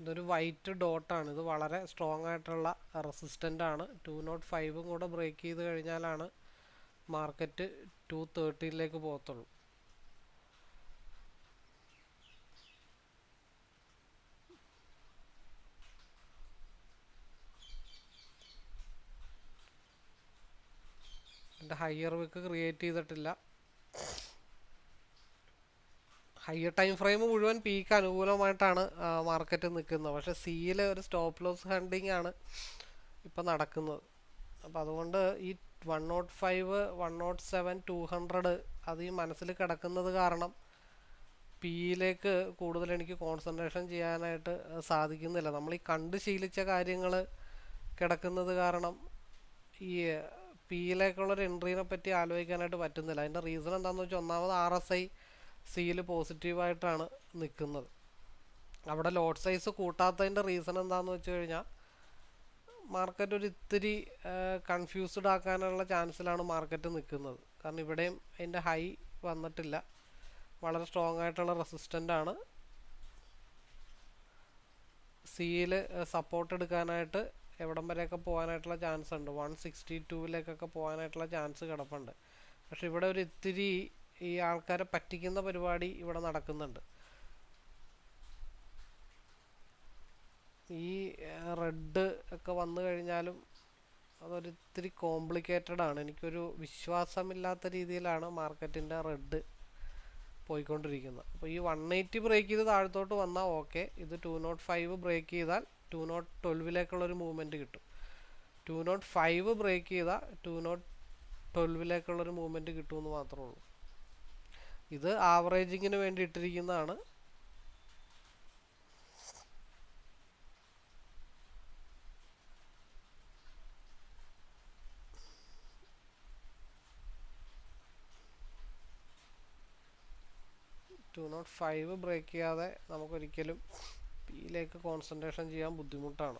ഇതൊരു വൈറ്റ് ഡോട്ടാണ്. ഇത് വളരെ സ്ട്രോങ് ആയിട്ടുള്ള റെസിസ്റ്റൻ്റ് ആണ്. 205 കൂടെ ബ്രേക്ക് ചെയ്ത് കഴിഞ്ഞാലാണ് മാർക്കറ്റ് 213 പോകത്തുള്ളൂ. എൻ്റെ ഹയർ വിക്ക് ക്രിയേറ്റ് ചെയ്തിട്ടില്ല. ഹയർ ടൈം ഫ്രെയിം മുഴുവൻ പീക്ക് അനുകൂലമായിട്ടാണ് മാർക്കറ്റ് നിൽക്കുന്നത്. പക്ഷേ സിയിൽ ഒരു സ്റ്റോപ്പ് ലോസ് ഹണ്ടിങ് ആണ് ഇപ്പം നടക്കുന്നത്. അപ്പോൾ അതുകൊണ്ട് ഈ 105 107 200 അത് ഈ മനസ്സിൽ കിടക്കുന്നത് കാരണം പിയിലേക്ക് കൂടുതൽ എനിക്ക് കോൺസെൻട്രേഷൻ ചെയ്യാനായിട്ട് സാധിക്കുന്നില്ല. നമ്മൾ ഈ കണ്ട് ശീലിച്ച കാര്യങ്ങൾ കിടക്കുന്നത് കാരണം ഈ പിയിലേക്കുള്ളൊരു എൻട്രീനെ പറ്റി ആലോചിക്കാനായിട്ട് പറ്റുന്നില്ല. അതിൻ്റെ റീസൺ എന്താണെന്ന് വെച്ചാൽ, ഒന്നാമത് RSI സിയിൽ പോസിറ്റീവായിട്ടാണ് നിൽക്കുന്നത്. അവിടെ ലോട്ട് സൈസ് കൂട്ടാത്തതിൻ്റെ റീസൺ എന്താണെന്ന് വെച്ച് കഴിഞ്ഞാൽ മാർക്കറ്റ് ഒരു ഇത്തിരി കൺഫ്യൂസ്ഡ് ആക്കാനുള്ള ചാൻസിലാണ് മാർക്കറ്റ് നിൽക്കുന്നത്. കാരണം ഇവിടെയും അതിൻ്റെ ഹൈ വന്നിട്ടില്ല. വളരെ സ്ട്രോങ് ആയിട്ടുള്ള റെസിസ്റ്റൻ്റ് ആണ്. സിയിൽ സപ്പോർട്ട് എടുക്കാനായിട്ട് എവിടം വരെയൊക്കെ പോകാനായിട്ടുള്ള ചാൻസ് ഉണ്ട്. 162 പോകാനായിട്ടുള്ള ചാൻസ് കിടപ്പുണ്ട്. പക്ഷെ ഇവിടെ ഒരു ഇത്തിരി ഈ ആൾക്കാരെ പറ്റിക്കുന്ന പരിപാടി ഇവിടെ നടക്കുന്നുണ്ട്. ഈ റെഡ് ഒക്കെ വന്നു കഴിഞ്ഞാലും അതൊരിത്തിരി കോംപ്ലിക്കേറ്റഡ് ആണ്. എനിക്കൊരു വിശ്വാസമില്ലാത്ത രീതിയിലാണ് മാർക്കറ്റിൻ്റെ റെഡ് പോയിക്കൊണ്ടിരിക്കുന്നത്. അപ്പോൾ ഈ 180 ബ്രേക്ക് ചെയ്ത് താഴത്തോട്ട് വന്നാൽ ഓക്കെ. ഇത് 205 ബ്രേക്ക് ചെയ്താൽ 212 മൂവ്മെൻറ്റ് കിട്ടും. 205 ബ്രേക്ക് ചെയ്താൽ 212 മൂവ്മെൻറ്റ് കിട്ടുമെന്ന് മാത്രമേ ഉള്ളൂ. ഇത് ആവറേജിങ്ങിന് വേണ്ടി ഇട്ടിരിക്കുന്നതാണ്. $205 ബ്രേക്ക് ചെയ്യാതെ നമുക്കൊരിക്കലും പിയിലേക്ക് കോൺസെൻട്രേഷൻ ചെയ്യാൻ ബുദ്ധിമുട്ടാണ്.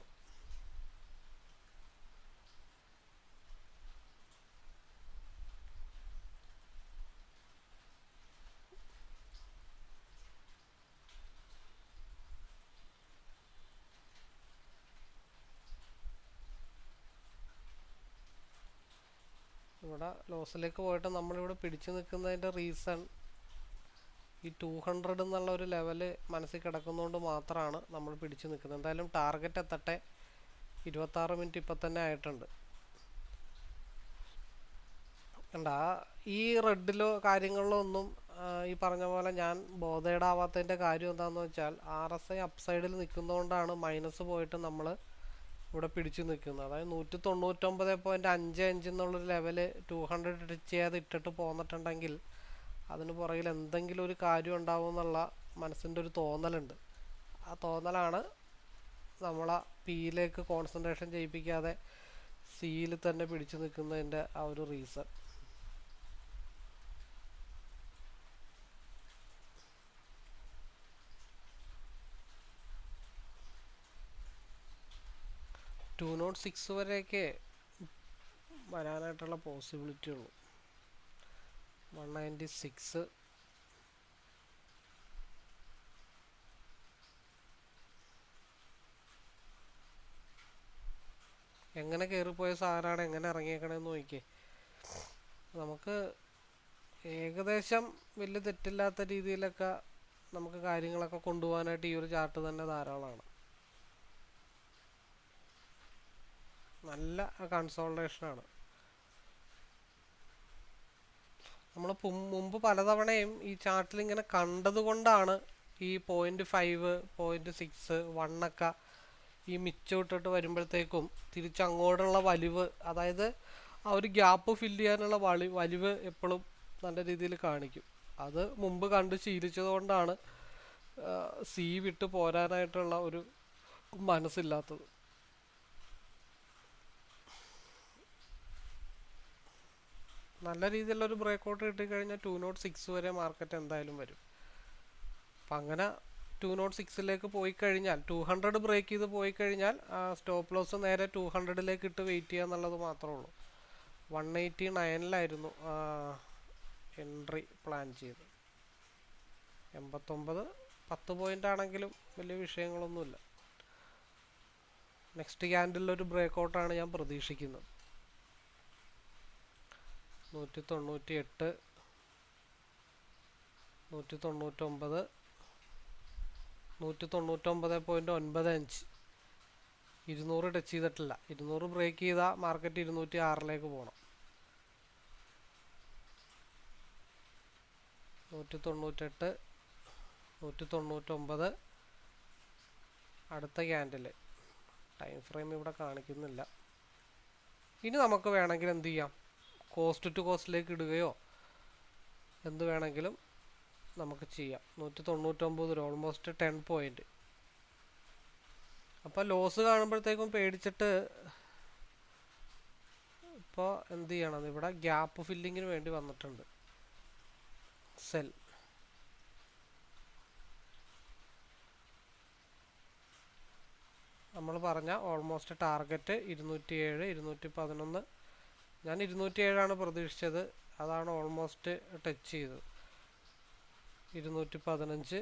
ഇവിടെ ലോസിലേക്ക് പോയിട്ട് നമ്മളിവിടെ പിടിച്ചു നിൽക്കുന്നതിൻ്റെ റീസൺ ഈ 200 എന്നുള്ള ഒരു ലെവല് മനസ്സിൽ കിടക്കുന്നതുകൊണ്ട് മാത്രമാണ് നമ്മൾ പിടിച്ചു നിൽക്കുന്നത്. എന്തായാലും ടാർഗറ്റ് എത്തട്ടെ. 26 മിനിറ്റ് ഇപ്പം തന്നെ ആയിട്ടുണ്ട്. കണ്ടാ ഈ റെഡിലോ കാര്യങ്ങളിലോ ഒന്നും ഈ പറഞ്ഞ പോലെ ഞാൻ ബോധേഡാവാത്തതിൻ്റെ കാര്യം എന്താണെന്ന് വെച്ചാൽ RSI അപ്സൈഡിൽ നിൽക്കുന്നതുകൊണ്ടാണ് മൈനസ് പോയിട്ട് നമ്മൾ ഇവിടെ പിടിച്ചു നിൽക്കുന്നത്. അതായത് 199.55 എന്നുള്ളൊരു ലെവല് 200 ടച്ച് ചെയ്യാതെ ഇട്ടിട്ട് പോന്നിട്ടുണ്ടെങ്കിൽ അതിന് പുറകിൽ എന്തെങ്കിലും ഒരു കാര്യം ഉണ്ടാവും എന്നുള്ള മനസ്സിൻ്റെ ഒരു തോന്നലുണ്ട്. ആ തോന്നലാണ് നമ്മളെ പിയിലേക്ക് കോൺസെൻട്രേഷൻ ചെയ്യിപ്പിക്കാതെ സിയിൽ തന്നെ പിടിച്ചു നിൽക്കുന്നതിൻ്റെ ആ ഒരു റീസൺ. $206 വരെയൊക്കെ വരാനായിട്ടുള്ള പോസിബിലിറ്റി ഉള്ളൂ. 196 എങ്ങനെ കയറിപ്പോയ സാധനമാണ് എങ്ങനെ ഇറങ്ങിയേക്കണമെന്ന് നോക്കിയേ. നമുക്ക് ഏകദേശം വലിയ തെറ്റില്ലാത്ത രീതിയിലൊക്കെ നമുക്ക് കാര്യങ്ങളൊക്കെ കൊണ്ടുപോകാനായിട്ട് ഈ ഒരു ചാർട്ട് തന്നെ ധാരാളമാണ്. നല്ല കൺസോൾട്ടേഷനാണ്. നമ്മൾ മുമ്പ് പലതവണയും ഈ ചാർട്ടിൽ ഇങ്ങനെ കണ്ടതുകൊണ്ടാണ് ഈ 0.5 0.6 1 ഈ മിച്ചമിട്ടിട്ട് വരുമ്പോഴത്തേക്കും തിരിച്ചങ്ങോട്ടുള്ള വലിവ്, അതായത് ആ ഒരു ഗ്യാപ്പ് ഫില്ല് ചെയ്യാനുള്ള വലിവ് എപ്പോഴും നല്ല രീതിയിൽ കാണിക്കും. അത് മുമ്പ് കണ്ട് ശീലിച്ചത് കൊണ്ടാണ് സി വിട്ട് പോരാനായിട്ടുള്ള ഒരു മനസ്സില്ലാത്തത്. നല്ല രീതിയിലുള്ളൊരു ബ്രേക്കൗട്ട് കിട്ടിക്കഴിഞ്ഞാൽ 206 വരെ മാർക്കറ്റ് എന്തായാലും വരും. അപ്പം അങ്ങനെ 206 പോയി കഴിഞ്ഞാൽ 200 ബ്രേക്ക് ചെയ്ത് പോയി കഴിഞ്ഞാൽ സ്റ്റോപ്പ് ലോസ് നേരെ 200 ഇട്ട് വെയിറ്റ് ചെയ്യുക എന്നുള്ളത് മാത്രമേ ഉള്ളൂ. 189 എൻട്രി പ്ലാൻ ചെയ്ത് 89 10 പോയിന്റ് ആണെങ്കിലും വലിയ വിഷയങ്ങളൊന്നുമില്ല. നെക്സ്റ്റ് ക്യാൻഡിലൊരു ബ്രേക്കൗട്ടാണ് ഞാൻ പ്രതീക്ഷിക്കുന്നത്. 198 199 199.95 200 ടച്ച് ചെയ്തിട്ടില്ല. 200 ബ്രേക്ക് ചെയ്താൽ മാർക്കറ്റ് 206 പോകണം. 198 199 അടുത്ത ക്യാൻഡില്. ടൈം ഫ്രെയിം ഇവിടെ കാണിക്കുന്നില്ല. ഇനി നമുക്ക് വേണമെങ്കിൽ എന്ത് ചെയ്യാം, കോസ്റ്റ് ടു കോസ്റ്റിലേക്ക് ഇടുകയോ എന്ത് വേണമെങ്കിലും നമുക്ക് ചെയ്യാം. 199 ഓൾമോസ്റ്റ് 10 പോയിന്റ്. അപ്പോൾ ലോസ് കാണുമ്പോഴത്തേക്കും പേടിച്ചിട്ട് ഇപ്പോൾ എന്ത് ചെയ്യണം, ഇവിടെ ഗ്യാപ്പ് ഫില്ലിങ്ങിന് വേണ്ടി വന്നിട്ടുണ്ട് സെൽ. നമ്മൾ പറഞ്ഞ ഓൾമോസ്റ്റ് ടാർഗറ്റ് 207 211. ഞാൻ 207 പ്രതീക്ഷിച്ചത്. അതാണ് ഓൾമോസ്റ്റ് ടച്ച് ചെയ്തത്. 215,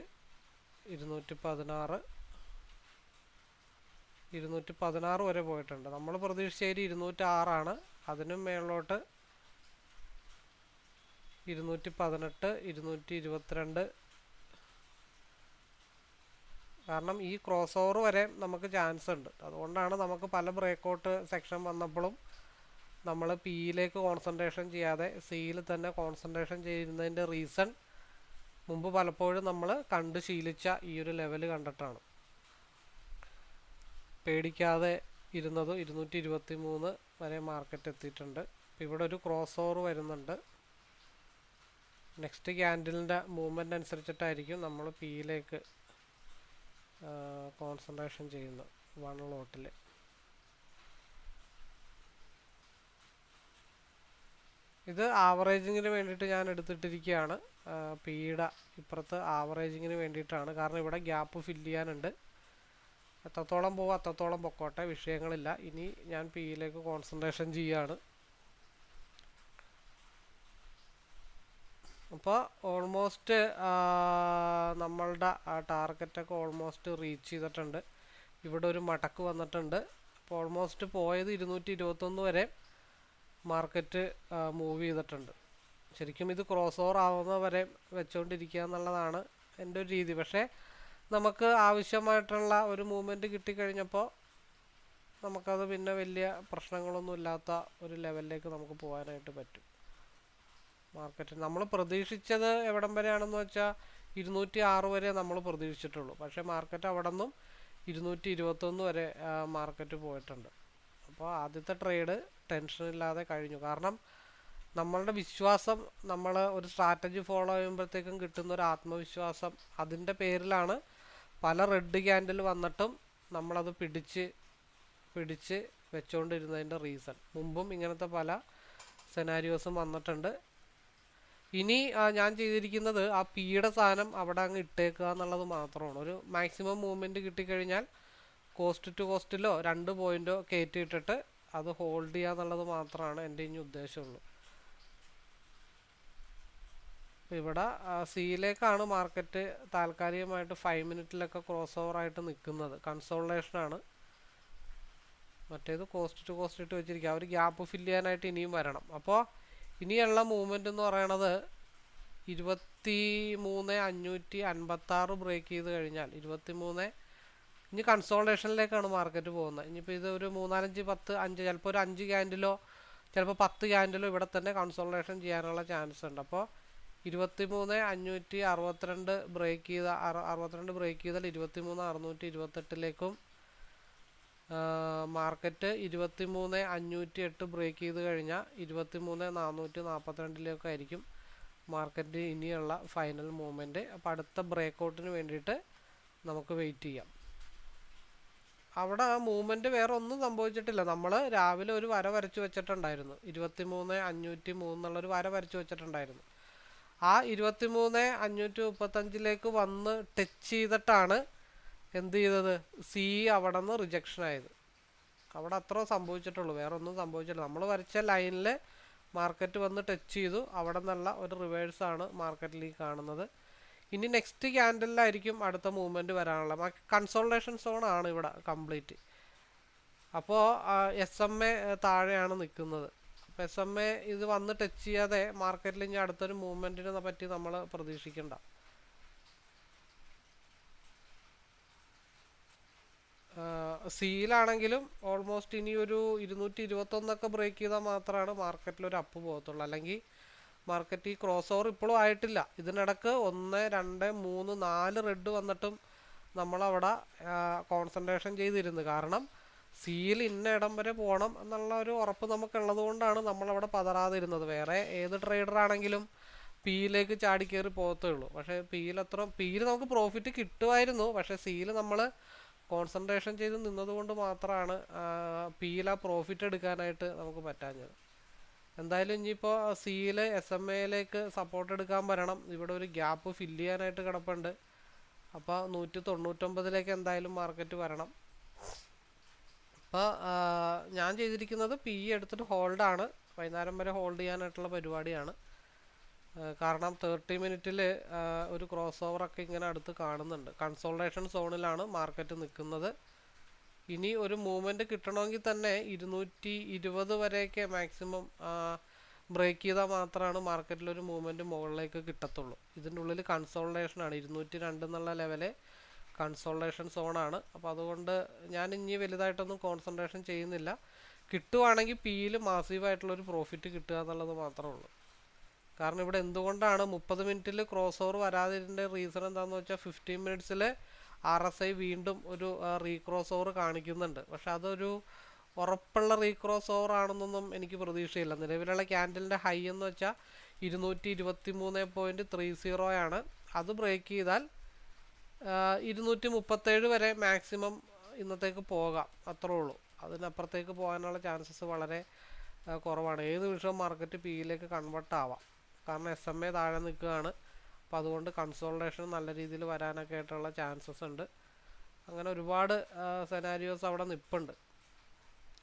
216, 216 വരെ പോയിട്ടുണ്ട്. നമ്മൾ പ്രതീക്ഷിച്ചതിൽ 206 അതിനും മേളിലോട്ട് 218, 222. കാരണം ഈ ക്രോസ് ഓവർ വരെ നമുക്ക് ചാൻസ് ഉണ്ട്. അതുകൊണ്ടാണ് നമുക്ക് പല ബ്രേക്കൗട്ട് സെക്ഷൻ വന്നപ്പോഴും നമ്മൾ പിയിലേക്ക് കോൺസെൻട്രേഷൻ ചെയ്യാതെ സിയിൽ തന്നെ കോൺസെൻട്രേഷൻ ചെയ്യുന്നതിൻ്റെ റീസൺ മുമ്പ് പലപ്പോഴും നമ്മൾ കണ്ട് ശീലിച്ച ഈ ഒരു ലെവൽ കണ്ടിട്ടാണ് പേടിക്കാതെ ഇരുന്നത്. 223 വരെ മാർക്കറ്റ് എത്തിയിട്ടുണ്ട്. ഇവിടെ ഒരു ക്രോസ് ഓവർ വരുന്നുണ്ട്. നെക്സ്റ്റ് ക്യാൻഡിലിൻ്റെ മൂവ്മെൻ്റ് അനുസരിച്ചിട്ടായിരിക്കും നമ്മൾ പിയിലേക്ക് കോൺസെൻട്രേഷൻ ചെയ്യുന്നത്. 1 ലോട്ടിൽ ഇത് ആവറേജിങ്ങിന് വേണ്ടിയിട്ട് ഞാൻ എടുത്തിട്ടിരിക്കുകയാണ്. പിയുടെ ഇപ്പുറത്ത് ആവറേജിങ്ങിന് വേണ്ടിയിട്ടാണ്. കാരണം ഇവിടെ ഗ്യാപ്പ് ഫില്ല് ചെയ്യാനുണ്ട്. എത്രത്തോളം പോകും അത്രത്തോളം പൊക്കോട്ടെ, വിഷയങ്ങളില്ല. ഇനി ഞാൻ പിയിലേക്ക് കോൺസെൻട്രേഷൻ ചെയ്യുകയാണ്. അപ്പോൾ ഓൾമോസ്റ്റ് നമ്മളുടെ ടാർഗറ്റൊക്കെ ഓൾമോസ്റ്റ് റീച്ച് ചെയ്തിട്ടുണ്ട്. ഇവിടെ ഒരു മടക്ക് വന്നിട്ടുണ്ട്. അപ്പോൾ ഓൾമോസ്റ്റ് പോയത് 221 വരെ മാർക്കറ്റ് മൂവ് ചെയ്തിട്ടുണ്ട്. ശരിക്കും ഇത് ക്രോസ് ഓവർ ആവുന്ന വരെ വെച്ചുകൊണ്ടിരിക്കുക എന്നുള്ളതാണ് എൻ്റെ ഒരു രീതി. പക്ഷേ നമുക്ക് ആവശ്യമായിട്ടുള്ള ഒരു മൂവ്മെൻറ്റ് കിട്ടിക്കഴിഞ്ഞപ്പോൾ നമുക്കത് പിന്നെ വലിയ പ്രശ്നങ്ങളൊന്നും ഇല്ലാത്ത ഒരു ലെവലിലേക്ക് നമുക്ക് പോകാനായിട്ട് പറ്റും. മാർക്കറ്റ് നമ്മൾ പ്രതീക്ഷിച്ചത് എവിടം വരെയാണെന്ന് വെച്ചാൽ 206 വരെ നമ്മൾ പ്രതീക്ഷിച്ചിട്ടുള്ളൂ. പക്ഷേ മാർക്കറ്റ് അവിടെ നിന്നും 221 വരെ മാർക്കറ്റ് പോയിട്ടുണ്ട്. അപ്പോൾ ആദ്യത്തെ ട്രേഡ് ടെൻഷനില്ലാതെ കഴിഞ്ഞു. കാരണം നമ്മളുടെ വിശ്വാസം, നമ്മൾ ഒരു സ്ട്രാറ്റജി ഫോളോ ചെയ്യുമ്പോഴത്തേക്കും കിട്ടുന്ന ഒരു ആത്മവിശ്വാസം, അതിൻ്റെ പേരിലാണ് പല റെഡ് ക്യാൻഡിൽ വന്നിട്ടും നമ്മളത് പിടിച്ച് വെച്ചുകൊണ്ടിരുന്നതിൻ്റെ റീസൺ. മുമ്പും ഇങ്ങനത്തെ പല സെനാരിയോസും വന്നിട്ടുണ്ട്. ഇനി ഞാൻ ചെയ്തിരിക്കുന്നത് ആ പിയുടെ സാധനം അവിടെ അങ്ങ് ഇട്ടേക്കുക എന്നുള്ളത് മാത്രമാണ്. ഒരു മാക്സിമം മൂവ്മെൻറ്റ് കിട്ടിക്കഴിഞ്ഞാൽ കോസ്റ്റ് ടു കോസ്റ്റിലോ 2 പോയിൻറ്റോ കയറ്റിയിട്ടിട്ട് അത് ഹോൾഡ് ചെയ്യുക എന്നുള്ളത് മാത്രമാണ് എൻ്റെ ഇനി ഉദ്ദേശമുള്ളൂ. ഇവിടെ സിയിലേക്കാണ് മാർക്കറ്റ് താൽക്കാലികമായിട്ട് 5 മിനിറ്റിലൊക്കെ ക്രോസ് ഓവറായിട്ട് നിൽക്കുന്നത്. കൺസോൾട്ടേഷനാണ്. മറ്റേത് കോസ്റ്റ് ടു കോസ്റ്റ് ഇട്ട് വെച്ചിരിക്കുക. ഒരു ഗ്യാപ്പ് ഫില്ല് ചെയ്യാനായിട്ട് ഇനിയും വരണം. അപ്പോൾ ഇനിയുള്ള മൂവ്മെൻറ്റ് എന്ന് പറയണത് 23,556 ബ്രേക്ക് ചെയ്ത് കഴിഞ്ഞാൽ 23 ഇനി കൺസോൾട്ടേഷനിലേക്കാണ് മാർക്കറ്റ് പോകുന്നത്. ഇനിയിപ്പോൾ ഇത് ഒരു 3, 4, 5, 5 ചിലപ്പോൾ ഒരു 5 ക്യാൻഡിലോ ചിലപ്പോൾ 10 ക്യാൻഡിലോ ഇവിടെ തന്നെ കൺസോൾട്ടേഷൻ ചെയ്യാനുള്ള ചാൻസ് ഉണ്ട്. അപ്പോൾ 23,562 ബ്രേക്ക് ചെയ്ത 62 ബ്രേക്ക് ചെയ്താൽ 23,628ലേക്കും മാർക്കറ്റ് 23,508 ബ്രേക്ക് ചെയ്ത് കഴിഞ്ഞാൽ 23,442ലേക്കായിരിക്കും മാർക്കറ്റ് ഇനിയുള്ള ഫൈനൽ മൂവ്മെൻറ്റ്. അപ്പോൾ അടുത്ത ബ്രേക്കൗട്ടിന് വേണ്ടിയിട്ട് നമുക്ക് വെയിറ്റ് ചെയ്യാം. അവിടെ ആ മൂവ്മെൻറ്റ് വേറെ ഒന്നും സംഭവിച്ചിട്ടില്ല. നമ്മൾ രാവിലെ ഒരു വര വരച്ച് വെച്ചിട്ടുണ്ടായിരുന്നു. 23,503 എന്നുള്ളൊരു വര വരച്ച് വെച്ചിട്ടുണ്ടായിരുന്നു. ആ 23,535ലേക്ക് വന്ന് ടച്ച് ചെയ്തിട്ടാണ് എന്ത് ചെയ്തത്, സി അവിടെ നിന്ന് റിജക്ഷൻ ആയത്. അവിടെ അത്ര സംഭവിച്ചിട്ടുള്ളൂ, വേറെ ഒന്നും സംഭവിച്ചില്ല. നമ്മൾ വരച്ച ലൈനിൽ മാർക്കറ്റ് വന്ന് ടച്ച് ചെയ്തു. അവിടെ നിന്നുള്ള ഒരു റിവേഴ്സാണ് മാർക്കറ്റിൽ ഈ കാണുന്നത്. ഇനി നെക്സ്റ്റ് ക്യാൻഡലിലായിരിക്കും അടുത്ത മൂവ്മെൻറ്റ് വരാനുള്ള. കൺസോൾട്ടേഷൻ സോണാണ് ഇവിടെ കംപ്ലീറ്റ്. അപ്പോൾ SMA താഴെയാണ് നിൽക്കുന്നത്. അപ്പോൾ SMA ഇത് വന്ന് ടച്ച് ചെയ്യാതെ മാർക്കറ്റിൽ ഇനി അടുത്തൊരു മൂവ്മെൻറ്റിനെ പറ്റി നമ്മൾ പ്രതീക്ഷിക്കണ്ട. സിയിലാണെങ്കിലും ഓൾമോസ്റ്റ് ഇനി ഒരു 221 ബ്രേക്ക് ചെയ്താൽ മാത്രമാണ് മാർക്കറ്റിലൊരു അപ്പ് പോകത്തുള്ളൂ. അല്ലെങ്കിൽ മാർക്കറ്റ് ഈ ക്രോസ് ഓവർ ഇപ്പോഴും ആയിട്ടില്ല. ഇതിനിടക്ക് 1, 2, 3, 4 റെഡ് വന്നിട്ടും നമ്മളവിടെ കോൺസെൻട്രേഷൻ ചെയ്തിരുന്നു. കാരണം സിയിൽ ഇന്ന ഇടം വരെ പോകണം എന്നുള്ള ഒരു ഉറപ്പ് നമുക്കുള്ളത് കൊണ്ടാണ് നമ്മളവിടെ പതറാതിരുന്നത്. വേറെ ഏത് ട്രേഡറാണെങ്കിലും പിയിലേക്ക് ചാടിക്കയറി പോകത്തേ ഉള്ളൂ. പക്ഷേ പിയിൽ നമുക്ക് പ്രോഫിറ്റ് കിട്ടുമായിരുന്നു. പക്ഷേ സിയിൽ നമ്മൾ കോൺസെൻട്രേഷൻ ചെയ്ത് നിന്നതുകൊണ്ട് മാത്രമാണ് പിയിൽ ആ പ്രോഫിറ്റ് എടുക്കാനായിട്ട് നമുക്ക് പറ്റാഞ്ഞത്. എന്തായാലും ഇനിയിപ്പോൾ സിയിൽ SMAയിലേക്ക് സപ്പോർട്ട് എടുക്കാൻ വരണം. ഇവിടെ ഒരു ഗ്യാപ്പ് ഫില്ല് ചെയ്യാനായിട്ട് കിടപ്പുണ്ട്. അപ്പോൾ 199ലേക്ക് എന്തായാലും മാർക്കറ്റ് വരണം. അപ്പോൾ ഞാൻ ചെയ്തിരിക്കുന്നത് പി എടുത്തിട്ട് ഹോൾഡാണ്. വൈകുന്നേരം വരെ ഹോൾഡ് ചെയ്യാനായിട്ടുള്ള പരിപാടിയാണ്. കാരണം 30 മിനിറ്റിൽ ഒരു ക്രോസ് ഓവറൊക്കെ ഇങ്ങനെ അടുത്ത് കാണുന്നുണ്ട്. കൺസോൾട്ടേഷൻ സോണിലാണ് മാർക്കറ്റ് നിൽക്കുന്നത്. ഇനി ഒരു മൂവ്മെൻറ്റ് കിട്ടണമെങ്കിൽ തന്നെ 220 വരെയൊക്കെ മാക്സിമം ബ്രേക്ക് ചെയ്താൽ മാത്രമാണ് മാർക്കറ്റിലൊരു മൂവ്മെൻറ്റ് മുകളിലേക്ക് കിട്ടത്തുള്ളൂ. ഇതിൻ്റെ ഉള്ളിൽ കൺസോൾട്ടേഷനാണ്. 202 എന്നുള്ള ലെവല് കൺസോൾട്ടേഷൻ സോണാണ്. അപ്പോൾ അതുകൊണ്ട് ഞാൻ ഇനി വലുതായിട്ടൊന്നും കോൺസെൻട്രേഷൻ ചെയ്യുന്നില്ല. കിട്ടുവാണെങ്കിൽ പിയിൽ മാസീവായിട്ടുള്ളൊരു പ്രോഫിറ്റ് കിട്ടുക എന്നുള്ളത് മാത്രമേ ഉള്ളൂ. കാരണം ഇവിടെ എന്തുകൊണ്ടാണ് 30 മിനിറ്റിൽ ക്രോസ് ഓവർ വരാതിൻ്റെ റീസൺ എന്താണെന്ന് വെച്ചാൽ 15 മിനിറ്റ്സിൽ RSI വീണ്ടും ഒരു റീക്രോസ് ഓവർ കാണിക്കുന്നുണ്ട്. പക്ഷെ അതൊരു ഉറപ്പുള്ള റീക്രോസ് ഓവർ ആണെന്നൊന്നും എനിക്ക് പ്രതീക്ഷയില്ല. നിലവിലുള്ള ക്യാൻഡലിൻ്റെ ഹൈ എന്ന് വെച്ചാൽ 223.30 ആണ്. അത് ബ്രേക്ക് ചെയ്താൽ 237 വരെ മാക്സിമം ഇന്നത്തേക്ക് പോകാം, അത്രേ ഉള്ളൂ. അതിനപ്പുറത്തേക്ക് പോകാനുള്ള ചാൻസസ് വളരെ കുറവാണ്. ഏത് നിമിഷവും മാർക്കറ്റ് പിയിലേക്ക് കൺവേർട്ട് ആവാം. കാരണം SMA താഴെ നിൽക്കുകയാണ്. അപ്പോൾ അതുകൊണ്ട് കൺസോൾട്ടേഷൻ നല്ല രീതിയിൽ വരാനൊക്കെ ആയിട്ടുള്ള ചാൻസസ് ഉണ്ട്. അങ്ങനെ ഒരുപാട് സെനാരിയോസ് അവിടെ നിൽപ്പുണ്ട്.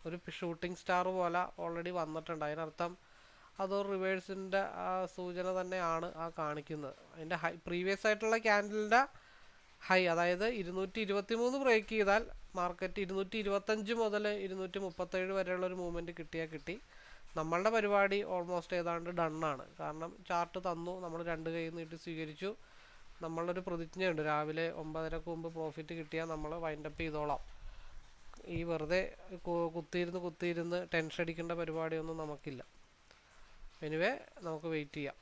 ഒരു ഷൂട്ടിംഗ് സ്റ്റാർ പോലെ ഓൾറെഡി വന്നിട്ടുണ്ട്. അതിനർത്ഥം അതൊരു റിവേഴ്സിൻ്റെ സൂചന തന്നെയാണ് കാണിക്കുന്നത്. അതിൻ്റെ ഹൈ പ്രീവിയസ് ആയിട്ടുള്ള ക്യാൻഡലിൻ്റെ ഹൈ, അതായത് 223 ബ്രേക്ക് ചെയ്താൽ മാർക്കറ്റ് 225 മുതൽ 237 വരെയുള്ള ഒരു മൂവ്മെൻറ്റ് കിട്ടിയാൽ കിട്ടി. നമ്മളുടെ പരിപാടി ഓൾമോസ്റ്റ് ഏതാണ്ട് ഡണ്ണാണ്. കാരണം ചാർട്ട് തന്നു, നമ്മൾ 2 കൈ നീട്ടി സ്വീകരിച്ചു. നമ്മളൊരു പ്രതിജ്ഞയുണ്ട്, രാവിലെ 9:30 മുമ്പ് പ്രോഫിറ്റ് കിട്ടിയാൽ നമ്മൾ വൈൻഡപ്പ് ചെയ്തോളാം. ഈ വെറുതെ കുത്തിയിരുന്ന് ടെൻഷൻ അടിക്കേണ്ട പരിപാടിയൊന്നും നമുക്കില്ല. എനിവേ നമുക്ക് വെയിറ്റ് ചെയ്യാം.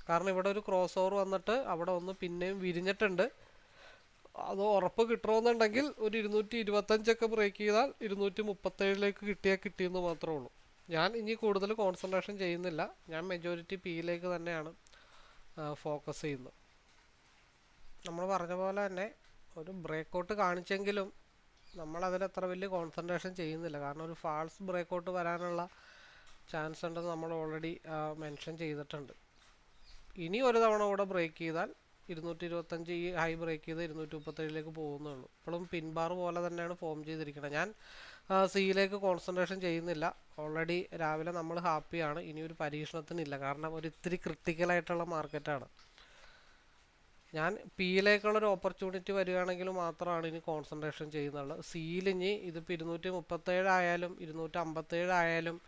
കാരണം ഇവിടെ ഒരു ക്രോസ് ഓവർ വന്നിട്ട് അവിടെ ഒന്ന് പിന്നെയും വിരിഞ്ഞിട്ടുണ്ട്. അത് ഉറപ്പ് കിട്ടണമെന്നുണ്ടെങ്കിൽ ഒരു 225 ബ്രേക്ക് ചെയ്താൽ 237 കിട്ടിയാൽ കിട്ടിയെന്ന് മാത്രമേ ഉള്ളൂ. ഞാൻ ഇനി കൂടുതൽ കോൺസെൻട്രേഷൻ ചെയ്യുന്നില്ല. ഞാൻ മെജോറിറ്റി പിയിലേക്ക് തന്നെയാണ് ഫോക്കസ് ചെയ്യുന്നത്. നമ്മൾ പറഞ്ഞ പോലെ തന്നെ ഒരു ബ്രേക്കൗട്ട് കാണിച്ചെങ്കിലും നമ്മളതിൽ അത്ര വലിയ കോൺസെൻട്രേഷൻ ചെയ്യുന്നില്ല. കാരണം ഒരു ഫാൾസ് ബ്രേക്കൗട്ട് വരാനുള്ള ചാൻസ് ഉണ്ടെന്ന് നമ്മൾ ഓൾറെഡി മെൻഷൻ ചെയ്തിട്ടുണ്ട്. ഇനി ഒരു തവണ കൂടെ ബ്രേക്ക് ചെയ്താൽ 225 ഈ ഹൈ ബ്രേക്ക് ചെയ്ത് 237 പോകുന്നുള്ളൂ. ഇപ്പോഴും പിൻബാർ പോലെ തന്നെയാണ് ഫോം ചെയ്തിരിക്കുന്നത്. ഞാൻ സിയിലേക്ക് കോൺസെൻട്രേഷൻ ചെയ്യുന്നില്ല. ഓൾറെഡി രാവിലെ നമ്മൾ ഹാപ്പിയാണ്. ഇനി ഒരു പരീക്ഷണത്തിനില്ല. കാരണം ഒരു ഇത്തിരി ക്രിട്ടിക്കലായിട്ടുള്ള മാർക്കറ്റാണ്. ഞാൻ പിയിലേക്കുള്ളൊരു ഓപ്പർച്യൂണിറ്റി വരികയാണെങ്കിൽ മാത്രമാണ് ഇനി കോൺസെൻട്രേഷൻ ചെയ്യുന്നുള്ളൂ. സിയിൽ ഇനി ഇതിപ്പോൾ 237 ആയാലും 257 ആയാലും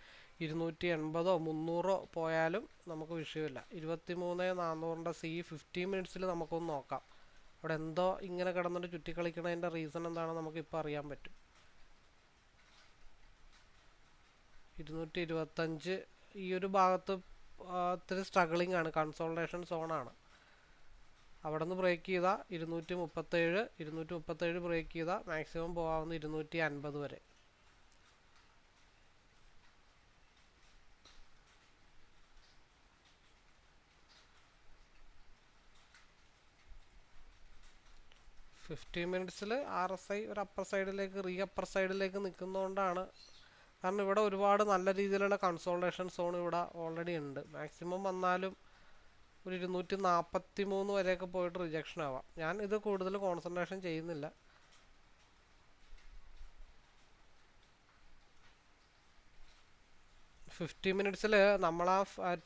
280 300 പോയാലും നമുക്ക് വിഷയമില്ല. 23,400 സി 15 മിനിറ്റ്സിൽ നമുക്കൊന്ന് നോക്കാം. അവിടെ എന്തോ ഇങ്ങനെ കിടന്നിട്ട് ചുറ്റിക്കളിക്കണതിൻ്റെ റീസൺ എന്താണെന്ന് നമുക്കിപ്പോൾ അറിയാൻ പറ്റും. 225 ഈ ഒരു ഭാഗത്ത് ഇത്തിരി സ്ട്രഗിളിംഗ് ആണ്, കൺസോൾട്ടേഷൻ സോണാണ്. അവിടെ നിന്ന് ബ്രേക്ക് ചെയ്താൽ 237 ബ്രേക്ക് ചെയ്താൽ മാക്സിമം പോകാവുന്ന 250 വരെ. ഫിഫ്റ്റീൻ മിനിറ്റ്സിൽ RSI ഒരു അപ്പർ സൈഡിലേക്ക് നിൽക്കുന്നതുകൊണ്ടാണ്. കാരണം ഇവിടെ ഒരുപാട് നല്ല രീതിയിലുള്ള കൺസോൾട്ടേഷൻ സോൺ ഇവിടെ ഓൾറെഡി ഉണ്ട്. മാക്സിമം വന്നാലും ഒരു 243 വരെയൊക്കെ പോയിട്ട് റിജക്ഷൻ ആവാം. ഞാൻ ഇത് കൂടുതൽ കോൺസെൻട്രേഷൻ ചെയ്യുന്നില്ല. ഫിഫ്റ്റി മിനിറ്റ്സിൽ നമ്മൾ